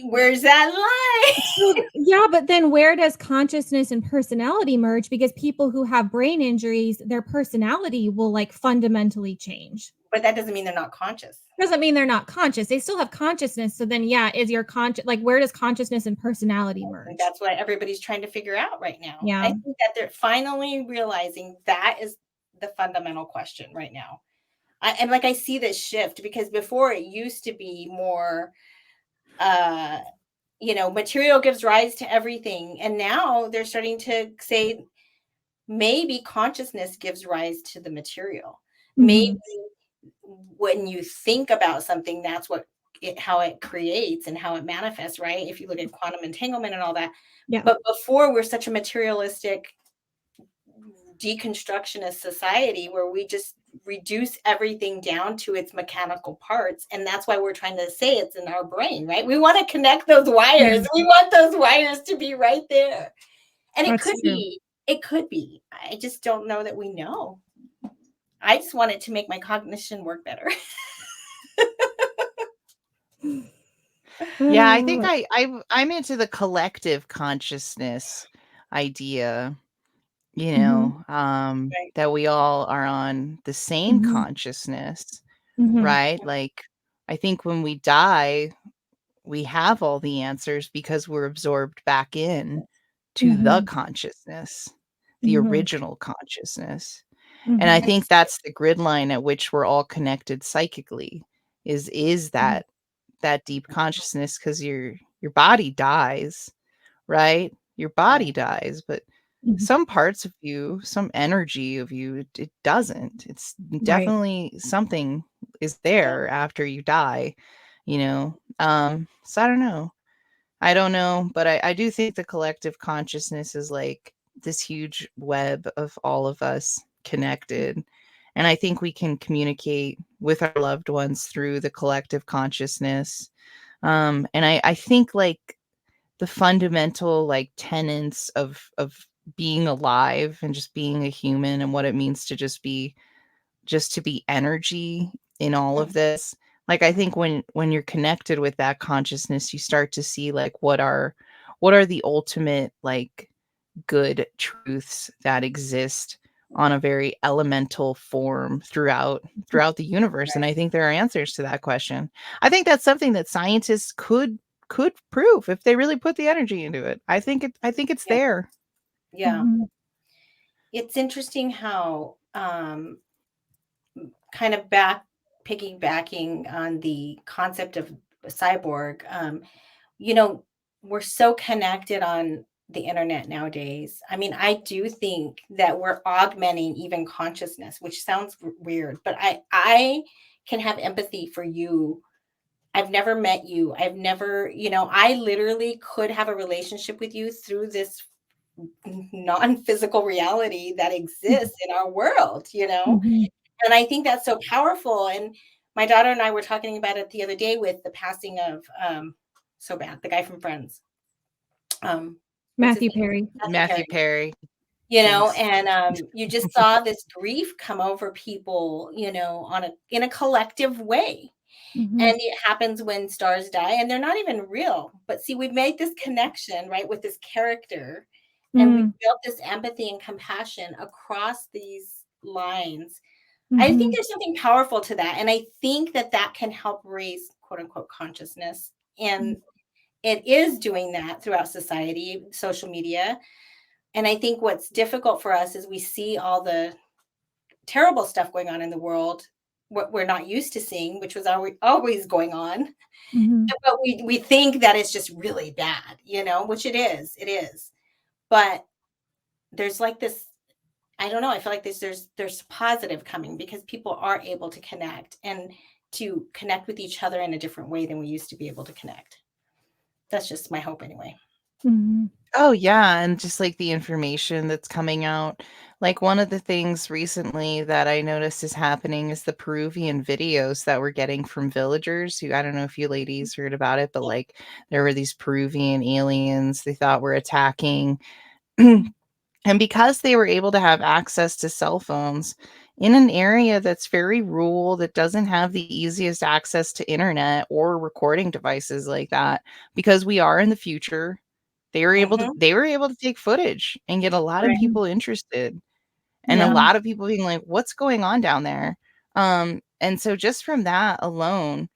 Where's that line? Yeah, but then where does consciousness and personality merge? Because people who have brain injuries, their personality will like fundamentally change. But that doesn't mean they're not conscious. Doesn't mean they're not conscious. They still have consciousness. So then, yeah, is your like where does consciousness and personality merge? That's what everybody's trying to figure out right now. Yeah, I think that they're finally realizing that is the fundamental question right now. And like I see this shift, because before it used to be more, you know, material gives rise to everything, and now they're starting to say maybe consciousness gives rise to the material. Mm-hmm. Maybe when you think about something, that's how it creates and how it manifests, right? If you look at quantum entanglement and all that. Yeah. But before, we're such a materialistic deconstructionist society where we just reduce everything down to its mechanical parts, and that's why we're trying to say it's in our brain, right? We want to connect those wires. Mm-hmm. We want those wires to be right there, and it could be. It could be. I just don't know that we know. I just want it to make my cognition work better. Yeah, I think I'm into the collective consciousness idea, you know, right. That we all are on the same consciousness, right? Like, I think when we die, we have all the answers because we're absorbed back in to the consciousness, the original consciousness. And I think that's the grid line at which we're all connected psychically is that deep consciousness, because your body dies, right? Your body dies, but some parts of you, some energy of you, it doesn't. It's definitely something is there after you die, you know? So I don't know. But I do think the collective consciousness is like this huge web of all of us connected. And I think we can communicate with our loved ones through the collective consciousness. And I think like the fundamental like tenets of being alive and just being a human and what it means to just be just to be energy in all of this. Like, I think when you're connected with that consciousness, you start to see like what are the ultimate like good truths that exist on a very elemental form throughout the universe. And I think there are answers to that question. I think that's something that scientists could prove if they really put the energy into it. I think it's Yeah. there. Yeah. Mhm. It's interesting how kind of piggybacking on the concept of cyborg, you know, we're so connected on the internet nowadays. I mean, I do think that we're augmenting even consciousness, which sounds weird, but I can have empathy for you. I've never met you. I've never, I literally could have a relationship with you through this non-physical reality that exists in our world, Mhm. and I think that's so powerful. And my daughter and I were talking about it the other day with the passing of so bad, the guy from Friends. What's his Matthew name? Perry. Matthew Matthew Perry. Perry. Jeez. And you just saw this grief come over people, in a collective way. Mhm. And it happens when stars die and they're not even real. But see, we've made this connection, right, with this character, and we Mm. built this empathy and compassion across these lines. I think Mhm. there's something powerful to that, and I think that that can help raise quote unquote consciousness, and it is doing that throughout society, social media. And I think what's difficult for us is we see all the terrible stuff going on in the world, what we're not used to seeing, which was always going on. Mhm. But we think that it's just really bad, which it is. But there's like this, I don't know, I feel like there's positive coming because people are able to connect and to connect with each other in a different way than we used to be able to connect. That's just my hope anyway. Mhm. Oh, yeah, and just, like, the information that's coming out. Like, one of the things recently that I noticed is happening is the Peruvian videos that we're getting from villagers who I don't know if you ladies heard about it, but, like, there were these Peruvian aliens they thought were attacking. And because they were able to have access to cell phones in an area that's very rural, that doesn't have the easiest access to internet or recording devices like that, because we are in the future, Mhm. they were able to take footage and get a lot of Right. people interested, and a Yeah. lot of people being like, "What's going on down there?" And so just from that alone,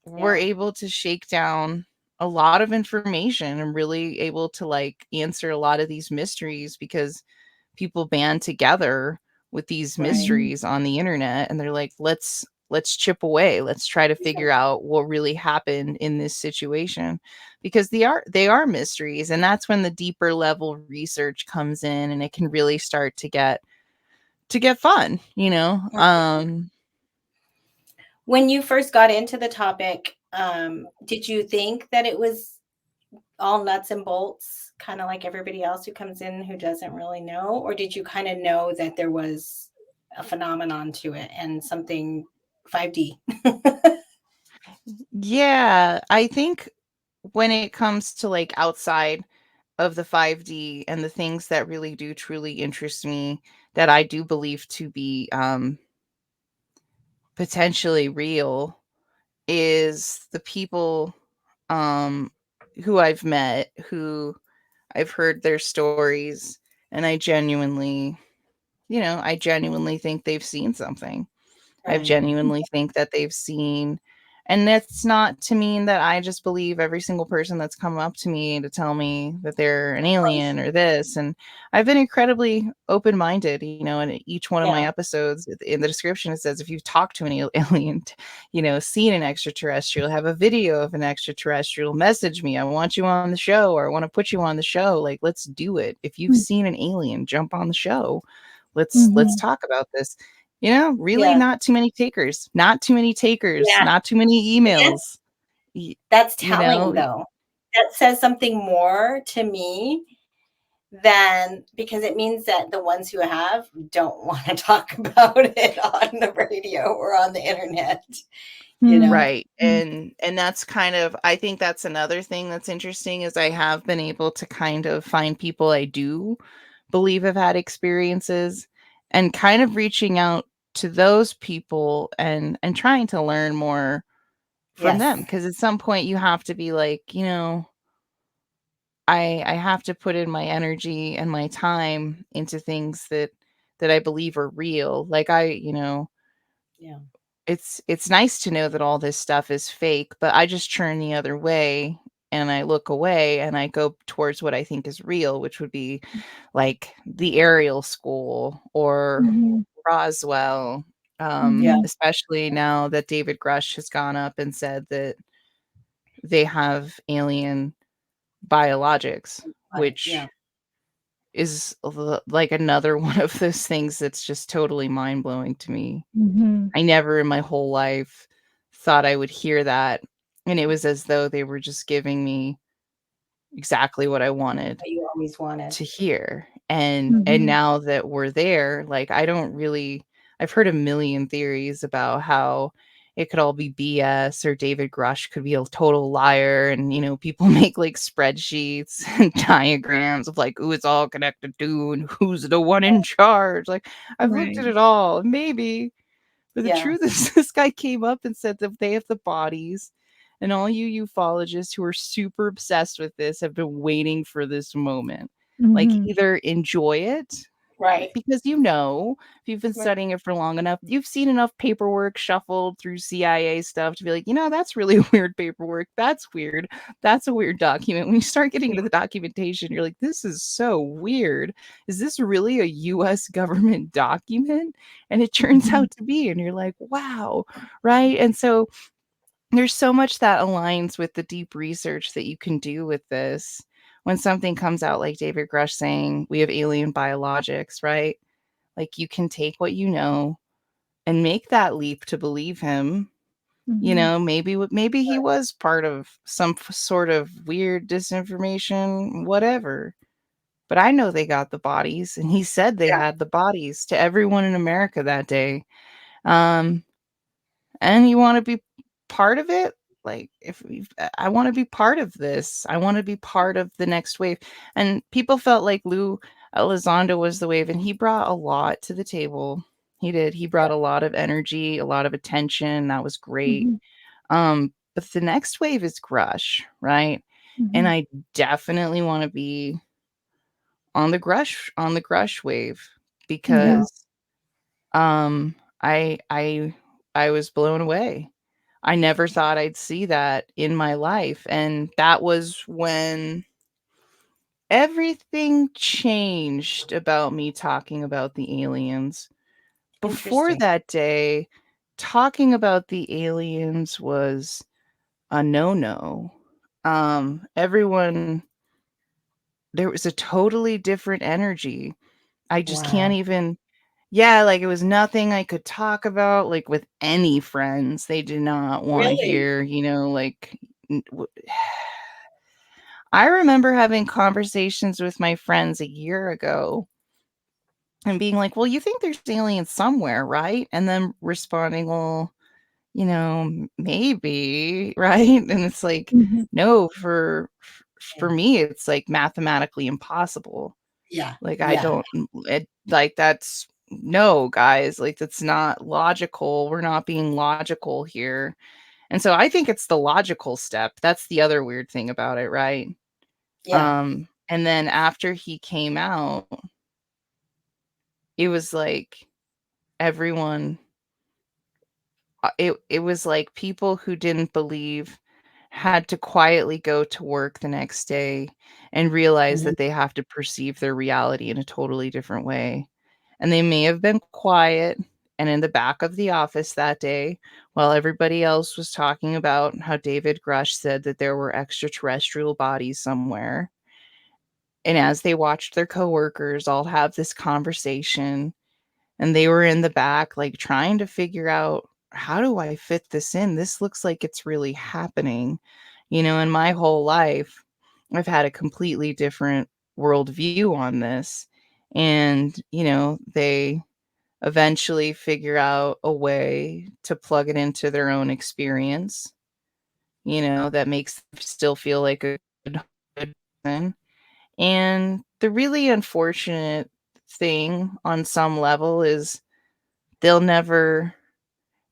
we're Yeah. able to shake down a lot of information and really able to, like, answer a lot of these mysteries because people band together with these Right. Mhm. mysteries on the internet, and they're like, let's chip away, let's try to Yeah. figure out what really happened in this situation, because they are mysteries, and that's when the deeper level research comes in and it can really start to get fun, When you first got into the topic, did you think that it was all nuts and bolts, kind of like everybody else who comes in who doesn't really know? Or did you kind of know that there was a phenomenon to it and something 5D? Yeah, I think when it comes to like outside of the 5D and the things that really do truly interest me, that I do believe to be potentially real, is the people um who I've met, who I've heard their stories, and I genuinely think they've seen something. I Right. genuinely think that they've seen, and that's not to mean that I just believe every single person that's come up to me to tell me that they're an Of course. alien or this. And I've been incredibly open-minded, in each one of my Yeah. episodes, in the description, it says, if you've talked to an alien, seen an extraterrestrial, have a video of an extraterrestrial, message me. I want you on the show, or I want to put you on the show. Like, let's do it. If you've seen an alien, jump on the show. Let's Mhm. talk about this. Really Yeah. not too many takers, not too many takers, Yeah. not too many Yes. emails. Y That's you telling, know? though. That says something more to me than, because it means that the ones who have don't want to talk about it on the radio or on the internet, you Mhm. know? Right, and that's kind of, I think that's another thing that's interesting, is I have been able to kind of find people I do believe have had experiences, and kind of reaching out to those people and trying to learn more from them, Yes. because at some point you have to be like, I have to put in my energy and my time into things that I believe are real. Like Yeah. it's nice to know that all this stuff is fake, but I just turn the other way and I look away and I go towards what I think is real, which would be like the Ariel School or Mhm. Roswell. Yeah. Mhm. Especially now that David Grush has gone up and said that they have alien biologics, Yeah. which is like another one of those things that's just totally mind blowing to me. Mhm. I never in my whole life thought I would hear that. And it was as though they were just giving me exactly what I wanted What you always wanted. to hear. And Mhm. now that we're there, like I've heard a million theories about how it could all be BS or David Grush could be a total liar. And, people make like spreadsheets and diagrams of like, ooh, it's all connected to and who's the one in charge. Like I've looked Right. at it all. Maybe. But the Yeah. truth is, this guy came up and said that they have the bodies, and all you ufologists who are super obsessed with this have been waiting for this moment. Like, Mhm. either enjoy it Right. because if you've been Right. studying it for long enough, you've seen enough paperwork shuffled through CIA stuff to be like, that's really weird paperwork. That's weird. That's a weird document. When you start getting into the documentation, you're like, this is so weird. Is this really a US government document? And it turns Mhm. out to be. And you're like, wow. Right. And so there's so much that aligns with the deep research that you can do with this. When something comes out like David Grush saying we have alien biologics, right? Like you can take what you know and make that leap to believe him. Mhm. Maybe he was part of some sort of weird disinformation, whatever. But I know they got the bodies, and he said they Yeah. had the bodies to everyone in America that day. Um, and you want to be part of it, like I want to be part of this, I want to be part of the next wave. And people felt like Lou Elizondo was the wave, and he brought a lot to the table. He brought a lot of energy, a lot of attention. That was great. Mhm. But the next wave is Grush, right? And Mhm. I definitely want to be on the Grush wave, Yeah. Mhm. because um I I I was blown away. I never thought I'd see that in my life, and that was when everything changed about me talking about the aliens. Before Interesting. that day, talking about the aliens was a no-no. Everyone There was a totally different energy. I just can't Wow. even. Yeah, like, it was nothing I could talk about, like, with any friends. They did not wanna Really? hear, like, n w I remember having conversations with my friends a year ago and being like, "Well, you think there's aliens somewhere, right?" And then responding, "Well, maybe," right? And it's like, Mhm. no, for Yeah. me, it's, like, mathematically impossible. Yeah. Like, I Yeah. don't it like, that's no, guys, like, that's not logical. We're not being logical here. And so I think it's the logical step. That's the other weird thing about it, right? Yeah. And then after he came out, it was like everyone it was like people who didn't believe had to quietly go to work the next day and realize Mhm. that they have to perceive their reality in a totally different way. And they may have been quiet and in the back of the office that day while everybody else was talking about how David Grush said that there were extraterrestrial bodies somewhere. And as they watched their coworkers all have this conversation, and they were in the back, like, trying to figure out, "How do I fit this in? This looks like it's really happening." In my whole life, I've had a completely different worldview on this. And, they eventually figure out a way to plug it into their own experience, that makes them still feel like a good person. And the really unfortunate thing on some level is they'll never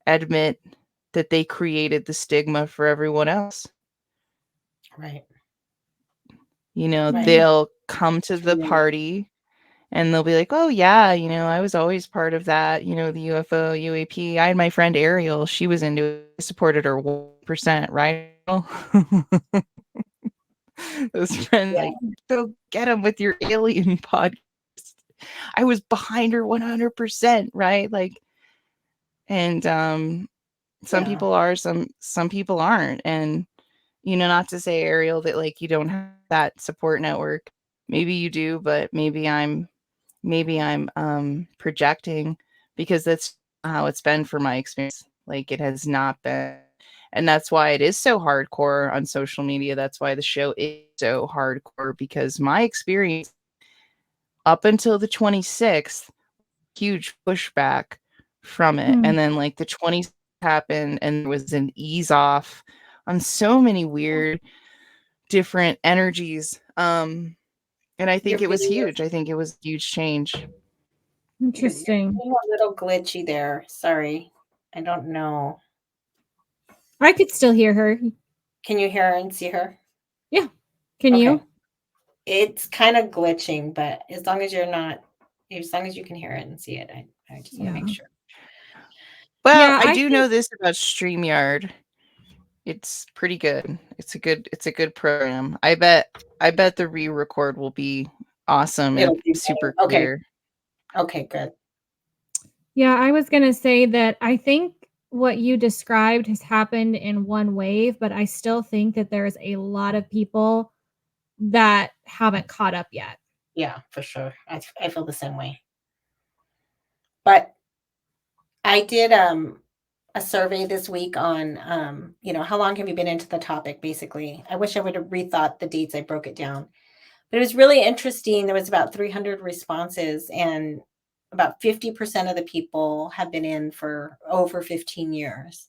admit that they created the stigma for everyone else. Right. Right. They'll come to the True. party and they'll be like, oh yeah, I was always part of that, the UFO, UAP. I had my friend Ariel, she was into it. I supported her 1%, right? Those friends, Yeah. like, go get them with your alien podcast. I was behind her 100%, right? Like, and some Yeah. people are, some people aren't. And not to say, Ariel, that like you don't have that support network. Maybe you do, but maybe I'm projecting, because that's how it's been for my experience. Like, it has not been. And that's why it is so hardcore on social media. That's why the show is so hardcore, because my experience up until the 26th, huge pushback from it. And then like the 20th happened and there was an ease off on so many weird different energies. And I think You're it was getting huge. I think it was a huge change. you're Interesting. getting a little glitchy there. Sorry. I don't know. I could still hear her. Can you hear her and see her? Yeah. Can Okay. you? It's kind of glitching, but as long as you can hear it and see it, I just want to make Yeah. sure. Well, Yeah, I I do think know this about StreamYard. It's pretty good. It's a good program. I bet the re-record will be awesome and It'll be super better. Okay. clear. Okay, good. yeah, I was going to say that I think what you described has happened in one wave, but I still think that there's a lot of people that haven't caught up yet. Yeah, for sure. I feel the same way. But I did a survey this week on how long have you been into the topic, basically. I wish I would have rethought the dates. I broke it down. But it was really interesting. There was about 300 responses, and about 50% of the people have been in for over 15 years.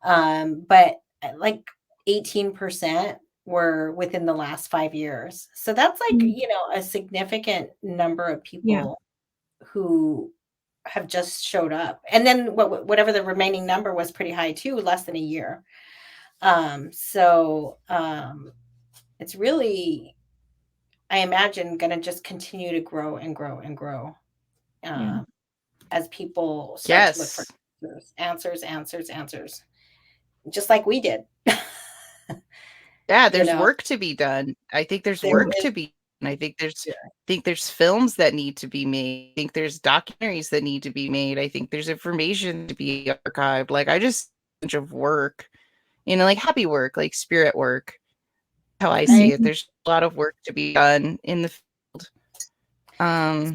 But like 18% were within the last 5 years. So that's like, Mm, a significant number of yeah. people who have just showed up. And then whatever the remaining number was pretty high too, less than a year. So it's really, I imagine, going to just continue to grow and grow and grow Yeah. as people start to look for Yes. answers, just like we did. Yeah, you there's know, work to be done. I think there's there work is. to be done. I think there's films that need to be made. I think there's documentaries that need to be made. I think there's information to be archived. Like, I just bunch of work, like happy work, like spirit work. How I see it. Mhm. There's a lot of work to be done in the field.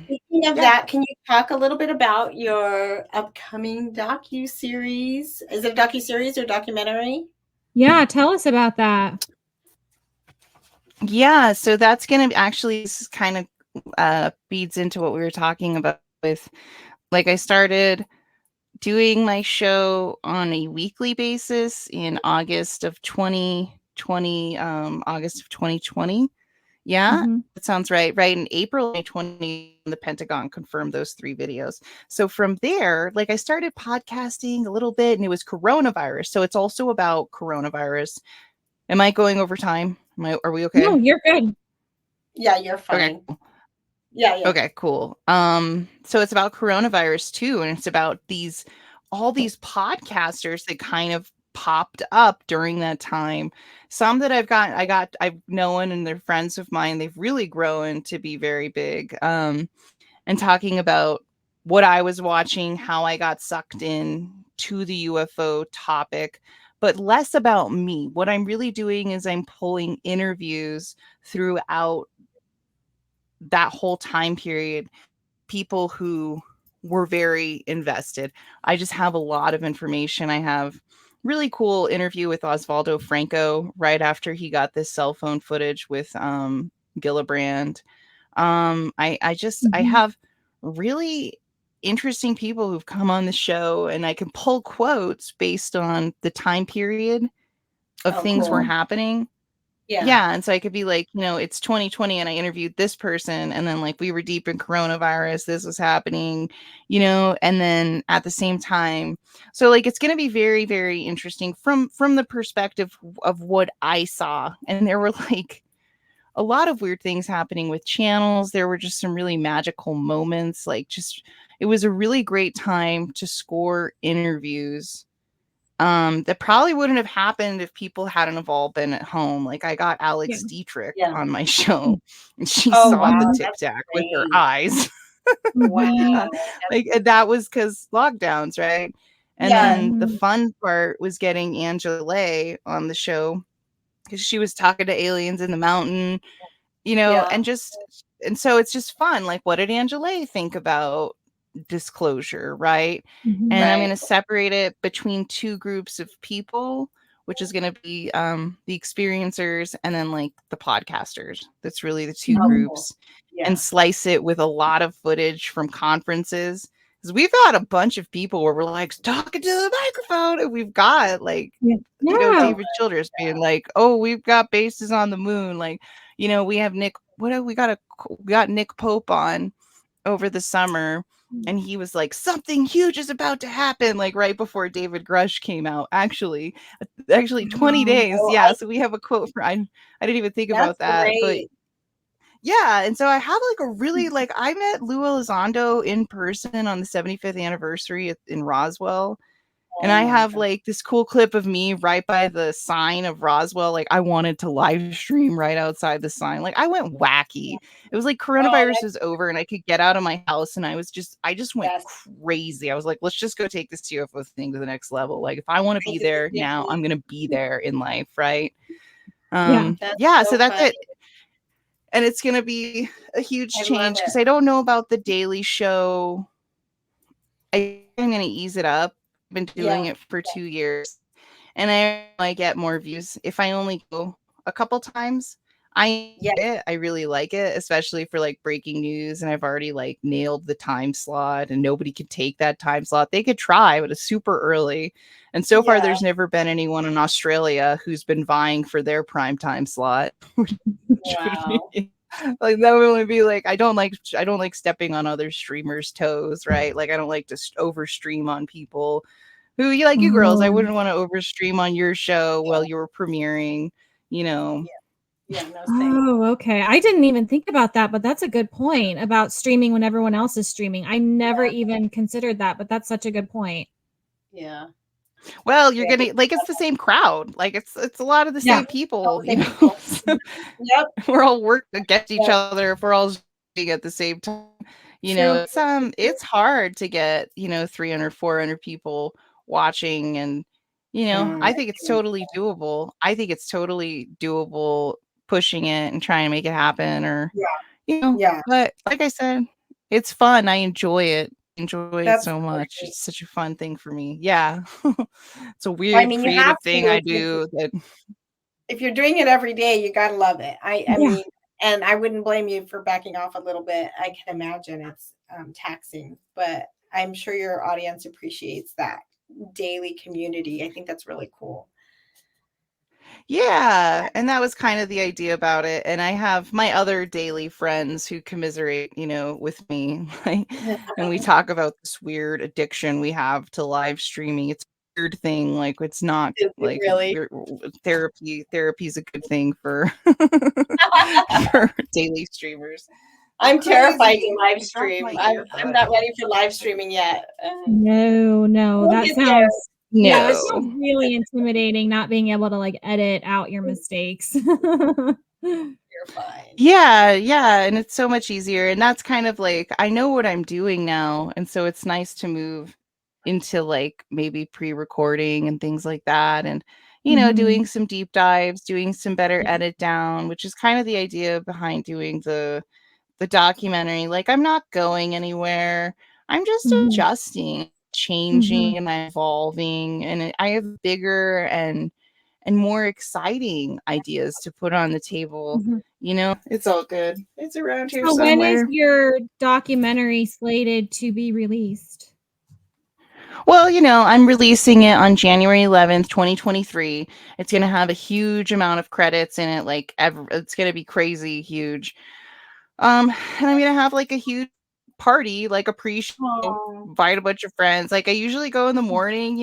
Speaking of Yeah. that, can you talk a little bit about your upcoming docu-series? Is it a docu-series or documentary? Yeah, tell us about that. Yeah, so that's gonna actually, this kind of feeds into what we were talking about with, like, I started doing my show on a weekly basis in August of 2020, August of 2020. Yeah, Mhm. that sounds right. Right in April 2020, the Pentagon confirmed those 3 videos. So from there, like, I started podcasting a little bit, and it was coronavirus. So it's also about coronavirus. Am I going over time? Are we okay? No, you're good. Yeah, you're Okay. fine. Yeah. Okay, cool. So it's about coronavirus too, and it's about all these podcasters that kind of popped up during that time. Some that I've known, and they're friends of mine. They've really grown to be very big. And talking about what I was watching, how I got sucked in to the UFO topic, but less about me. What I'm really doing is I'm pulling interviews throughout that whole time period, people who were very invested. I just have a lot of information. I have really cool interview with Osvaldo Franco right after he got this cell phone footage with Gillibrand. I Mhm. have really interesting people who've come on the show, and I can pull quotes based on the time period of Oh, things were cool. Mhm. happening. Yeah. And so I could be like, it's 2020 and I interviewed this person, and then like we were deep in coronavirus, this was happening, and then at the same time. So like it's going to be very, very interesting from the perspective of what I saw. And there were like a lot of weird things happening with channels. There were just some really magical moments. Like it was a really great time to score interviews that probably wouldn't have happened if people hadn't all been at home. Like I got Alex Dietrich on my show, and she saw the tic tac with her eyes. Wow. Like that was because lockdowns, right? And then the fun part was getting Angela Lay on the show, because she was talking to aliens in the mountain, and so it's just fun. Like, what did Angela think about disclosure, right? And I'm going to separate it between two groups of people, which is going to be the experiencers and then like the podcasters. That's really the two groups. And slice it with a lot of footage from conferences, because we've got a bunch of people where we're like talking to the microphone, and we've got like David Childress being like, oh, we've got bases on the moon. Like, we have Nick, we got Nick Pope on over the summer, and he was like, something huge is about to happen, like right before David Grush came out. Actually 20 days. So we have a quote for, I didn't even think about that. But yeah, and so I have like a really, like, I met Lou Elizondo in person on the 75th anniversary in Roswell. And I have like this cool clip of me right by the sign of Roswell. Like I wanted to live stream right outside the sign. Like I went wacky. It was like coronavirus was over and I could get out of my house, and I just went crazy. I was like, let's just go take this UFO thing to the next level. Like if I want to be there now, I'm going to be there in life. Right. So that's it. And it's going to be a huge change, because I don't know about the Daily Show. I'm going to ease it up. I've been doing it for 2 years, and I get more views if I only go a couple times. I really like it, especially for like breaking news. And I've already like nailed the time slot, and nobody could take that time slot. They could try, but it's super early. And so far, there's never been anyone in Australia who's been vying for their prime time slot. Like that would only be like, I don't like stepping on other streamers' toes, right? Like I don't like to overstream on people who you girls. I wouldn't want to overstream on your show while you were premiering, No, okay. I didn't even think about that, but that's a good point about streaming when everyone else is streaming. I never even considered that, but that's such a good point. Well, you're gonna like, it's the same crowd. Like it's a lot of the same people, So we're all working against each other if we're all at the same time. It's hard to get 300, 400 people watching, and I think it's totally doable. Pushing it and trying to make it happen, or but like I said, it's fun. I enjoy it. It so much. It's such a fun thing for me. It's a weird creative thing I do that. If you're doing it every day, you gotta love it. I mean, and I wouldn't blame you for backing off a little bit. I can imagine it's taxing, but I'm sure your audience appreciates that daily community. I think that's really cool. Yeah, and that was kind of the idea about it. And I have my other daily friends who commiserate, with me. And we talk about this weird addiction we have to live streaming. It's a weird thing. Like it's not like really therapy. Therapy is a good thing for for daily streamers. I'm terrified to live stream. I'm not ready for live streaming yet. No, that sounds it sounds really intimidating, not being able to like edit out your mistakes. You're fine. Yeah, and it's so much easier. And that's kind of like, I know what I'm doing now, and so it's nice to move into like maybe pre-recording and things like that, and doing some deep dives, doing some better edit down, which is kind of the idea behind doing the documentary. Like I'm not going anywhere. I'm just adjusting, changing, and evolving, and I have bigger and more exciting ideas to put on the table. It's all good. It's around here somewhere. When is your documentary slated to be released? Well, I'm releasing it on January 11th, 2023. It's going to have a huge amount of credits in it. Like, it's going to be crazy huge. And I'm going to have like a huge party, like a pre-show, Oh, invite a bunch of friends. Like, I usually go in the morning,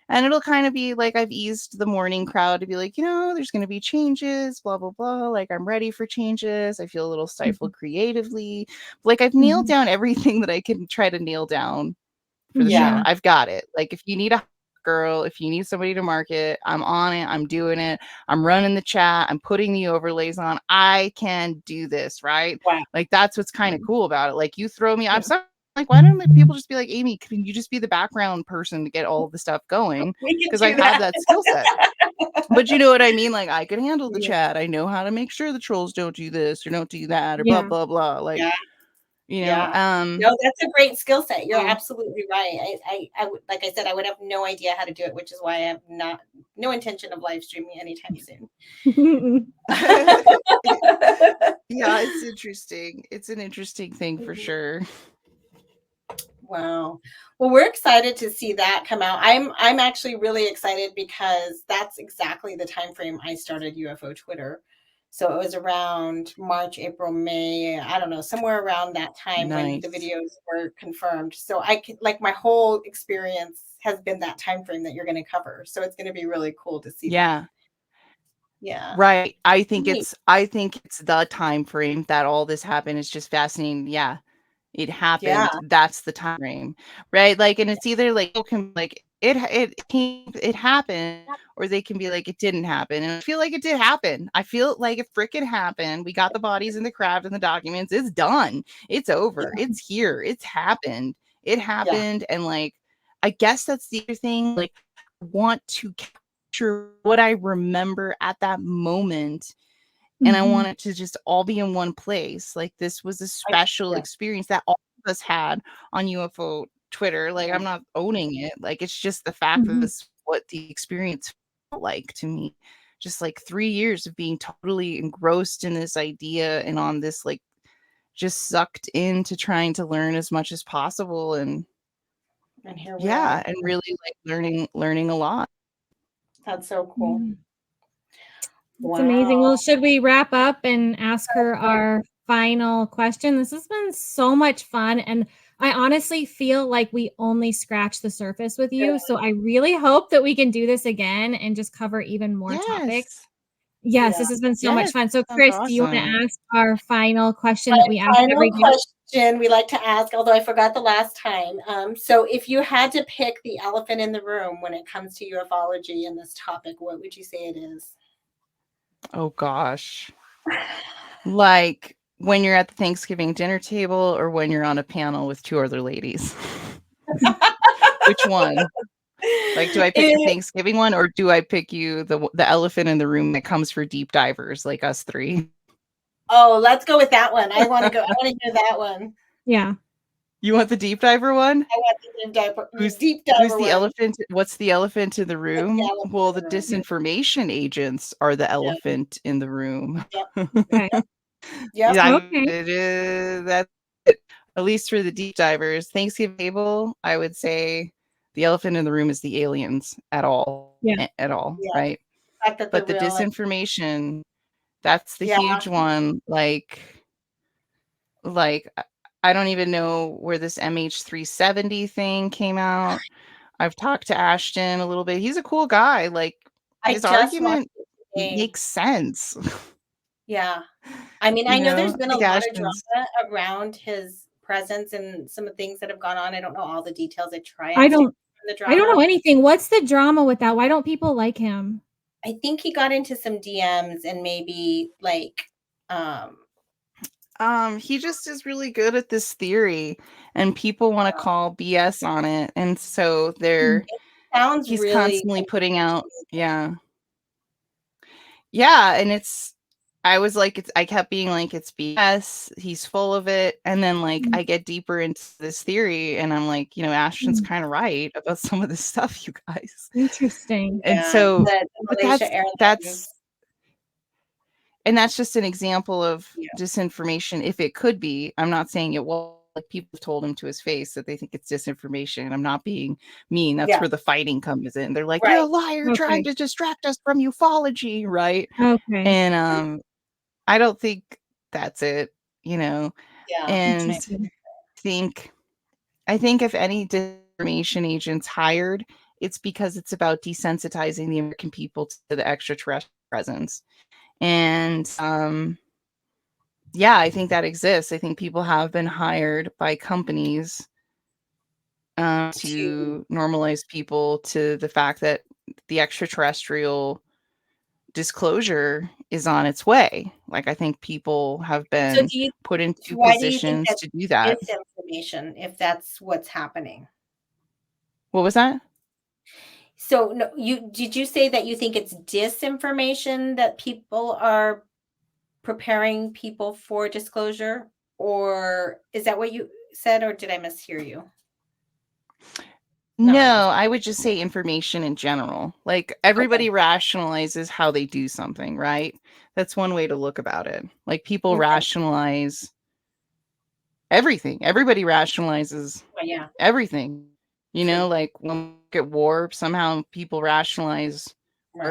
and it'll kind of be like I've eased the morning crowd to be like, there's going to be changes, blah, blah, blah. Like, I'm ready for changes. I feel a little stifled creatively. Like, I've nailed down everything that I can try to nail down for the show. Yeah. I've got it. Like, if you need a girl, if you need somebody to market, I'm on it. I'm doing it. I'm running the chat. I'm putting the overlays on. I can do this, right? wow. Like, that's what's kind of cool about it. Like, you throw me, Yeah. I'm sorry. Like, why don't people just be like, Amy, can you just be the background person to get all of the stuff going? We can Because I do have that skill set. But you know what I mean? Like, I can handle the Yeah. chat. I know how to make sure the trolls don't do this or don't do that or Yeah. blah, blah, blah. Like, Yeah. yeah. No, that's a great skill set. You're Oh. absolutely right. I would, like I said, I would have no idea how to do it, which is why I have no intention of live streaming anytime soon. Yeah, it's interesting. It's an interesting thing for sure. Wow. Well, we're excited to see that come out. I'm actually really excited because that's exactly the time frame I started UFO Twitter. So it was around March, April, May, I don't know, somewhere around that time when the Nice. videos were confirmed. So I could, like, my whole experience has been that time frame that you're going to cover. So it's going to be really cool to see that. Yeah. Yeah. Right. I think Neat. it's the time frame that all this happened. Is just fascinating. Yeah. It Yeah. happened. That's the time frame. Right? Like, and it's either like people can like it happened, or they can be like it didn't happen. And I feel like it did happen. I feel like it freaking happened. We got the bodies in the craft and the documents. It's done. It's over. Yeah. It's here. It's happened. It Yeah. happened. And like, I guess that's the other thing. Like, I want to capture what I remember at that moment, and I want it to just all be in one place. Like, this was a special Yeah. experience that all of us had on UFO Twitter. Like, I'm not owning it. Like, it's just the fact that this is what the experience felt like to me. Just like 3 years of being totally engrossed in this idea and on this, like, just sucked into trying to learn as much as possible. And here we yeah, are. and really like learning a lot. That's so cool. It's amazing. Wow. Well, should we wrap up and ask her our final question? This has been so much fun, and I honestly feel like we only scratched the surface with you. So I really hope that we can do this again and just cover even more topics. Yes. Yes, this has been so much Yes. fun. So, Sounds Chris, do you want to awesome. ask our final question My that we ask final every guest? question we like to ask, although I forgot the last time. So if you had to pick the elephant in the room when it comes to ufology and this topic, what would you say it is? Oh gosh. Like when you're at the Thanksgiving dinner table or when you're on a panel with two other ladies. Which one? Like, do I pick the Thanksgiving one, or do I pick you the elephant in the room that comes for deep divers like us three? Oh, let's go with that one. I want to hear that one. Yeah. You want the deep diver one? I want the deep diver. Who's deep diver the one. elephant? What's the elephant in the room? elephant Well, in the the room? disinformation agents are the elephant in the room. Okay. Yep. Yeah, Okay. it is. That's it. At least for the deep divers. Thanksgiving table, I would say the elephant in the room is the aliens at all. Yeah. At all, Yeah. right? The fact that But the they're real. disinformation, that's the Yeah. huge one. Like I don't even know where this MH370 thing came out. I've talked to Ashton a little bit. He's a cool guy. Like, I his just watched argument it today. makes sense. Yeah. I mean, I You know there's know, been I a think lot of Ashton's drama around his presence and some of the things that have gone on. I don't know all the details. I try I and stay don't from the I don't drama. know anything. What's the drama with that? Why don't people like him? I think he got into some DMs and maybe like he just is really good at this theory, and people want to call BS on it. And so it sounds he's really constantly putting out, yeah. Yeah, and I was like, I kept being like, it's BS. He's full of it. And then like I get deeper into this theory and I'm like, Ashton's kind of right about some of this stuff, you guys. Interesting. And yeah, so, the but Malaysia Airlines. that's just an example of Yeah. disinformation. If it could be, I'm not saying it was, like people have told him to his face that they think it's disinformation. I'm not being mean. That's Yeah. where the fighting comes in. They're like, Right. you're a liar trying Okay. to distract us from ufology, right? Okay. And I don't think that's it, you know. Yeah. And Interesting. I think if any disinformation agent's hired, it's because it's about desensitizing the American people to the extraterrestrial presence. And yeah, I think that exists. I think people have been hired by companies to normalize people to the fact that the extraterrestrial disclosure is on its way. Like, I think people have So been do you put into why do you think positions that's to do that. disinformation if that's what's happening? What was that? So no, did you say that you think it's disinformation that people are preparing people for disclosure? Or is that what you said, or did I mishear you? Not really. No, I would just say information in general. Like, everybody rationalizes how they do something, right? That's one way to look about it. Like, people Okay. rationalize everything. Everybody rationalizes Well, yeah. everything. You True. know, like when we look at war, somehow people rationalize war.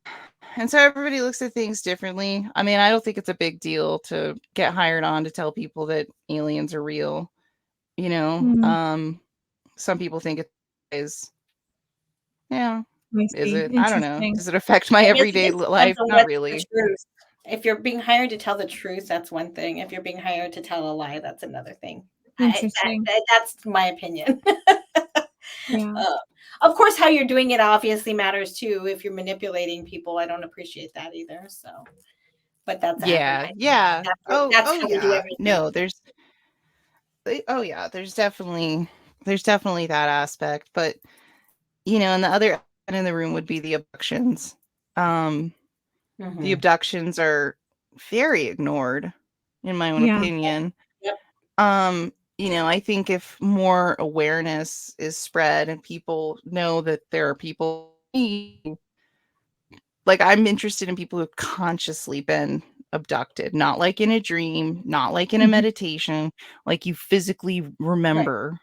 Right. And so everybody looks at things differently. I mean, I don't think it's a big deal to get hired on to tell people that aliens are real. You know, Mm, some people think it is. Yeah. I Is see. it? I don't know. Interesting. Does it affect my I guess everyday it just depends life? on Not what's the really. truth. If you're being hired to tell the truth, that's one thing. If you're being hired to tell a lie, that's another thing. Interesting. That's my opinion. Yeah. Uh, of course, how you're doing it obviously matters too. If you're manipulating people, I don't appreciate that either. So, but that's a Yeah. habit. Yeah. That's Oh how we do yeah. everything. No, oh yeah, there's definitely that aspect, but you know, and the other end of the room would be the abductions. The Mhm. abductions are very ignored, in my own Yeah. opinion. Yep. You know, I think if more awareness is spread and people know that there are people, like, I'm interested in people who've consciously been abducted, not like in a dream, not like in a Mhm. meditation, like you physically Right. remember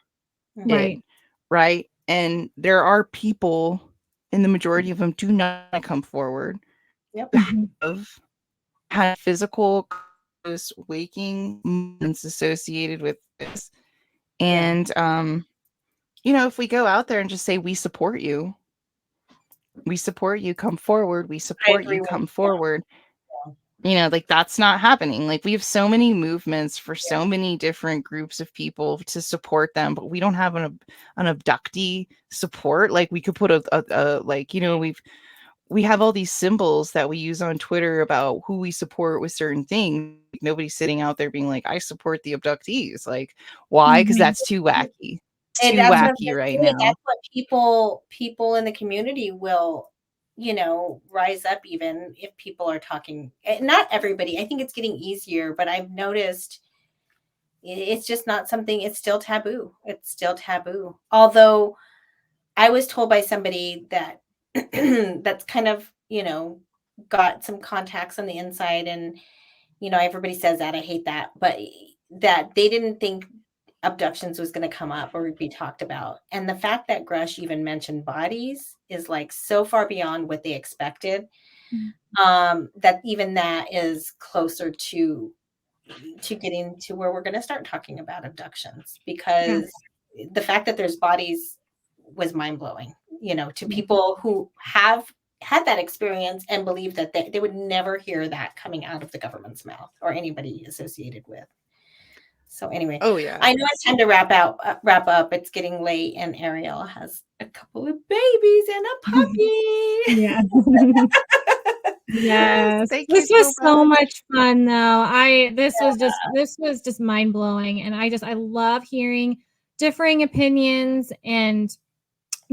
Mhm. it, Right. right? And there are people, and the majority of them do not come forward, Yep. Mhm. have had physical conscious waking moments associated with this. Yeah. And you know, if we go out there and just say we support you, come forward, we I support agree you, with come yeah. forward. You know, like, that's not happening. Like, we have so many movements for Yeah. so many different groups of people to support them, but we don't have an abductee support. Like, we could put a like, you know, we have all these symbols that we use on Twitter about who we support with certain things. Nobody's sitting out there being like, I support the abductees. Like, why? Because Mhm. that's too wacky. It's And too that's what I'm wacky trying right to say. now. That's what people in the community will, rise up even if people are talking. Not everybody. I think it's getting easier, but I've noticed it's just not something. It's still taboo. It's still taboo. Although I was told by somebody that that's kind of got some contacts on the inside, and everybody says that. I hate that, but that they didn't think abductions was going to come up or be talked about. And the fact that Grush even mentioned bodies is like so far beyond what they expected. Mhm. That even that is closer to getting to where we're going to start talking about abductions, Yeah. because the fact that there's bodies was mind blowing, to Yeah. people who have had that experience and believe that they would never hear that coming out of the government's mouth or anybody associated with. So anyway, Oh yeah. I know it's time to wrap up. It's getting late, and Ariel has a couple of babies and a puppy. Yeah. Yes. Thank you This so was so much. much fun though. This was just mind-blowing, and I love hearing differing opinions and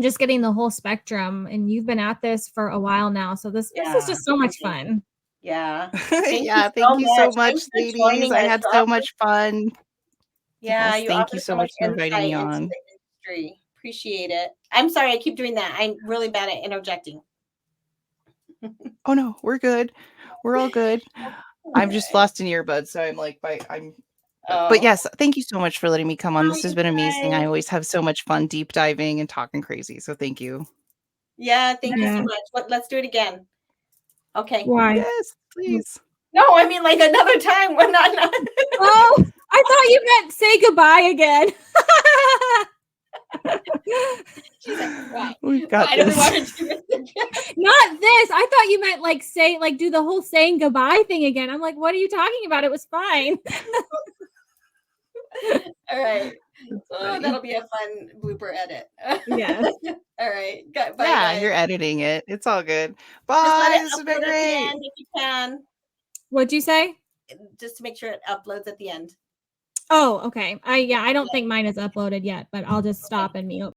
just getting the whole spectrum, and you've been at this for a while now, so this is Yeah. just so much fun. Yeah. Thank you Yeah, thank so you so much. much, Thanks for ladies. joining I us. had so much fun. Yeah, Yes, you thank offer you so so much much for inviting insight me into on. the industry. Appreciate it. I'm sorry I keep doing that. I'm really bad at interjecting. Oh no, we're good. We're all good. All I'm just right. lost in earbuds, so I'm like, I'm But Oh, yes, thank you so much for letting me come on. oh, This has you been amazing. I guys. always have so much fun deep diving and talking crazy. So thank you. Yeah, thank you so Yeah. much. Let's do it again. Okay. Why? Yes, please. No, I mean like another time. We're not. Oh, I thought you meant say goodbye again. She's like, why? We've got Why do we this. want to do this again? Not this. I thought you meant like say, like do the whole saying goodbye thing again. I'm like, what are you talking about? It was fine. All right. That's Oh, funny. that'll be a fun blooper edit. Yes. All right. Bye, Yeah, guys. you're editing it. It's all good. Just let Bye. it This has been upload at the great. end if you can. What'd you say? Just to make sure it uploads at the end. Oh, okay. I don't think mine is uploaded yet, but I'll just stop and mute.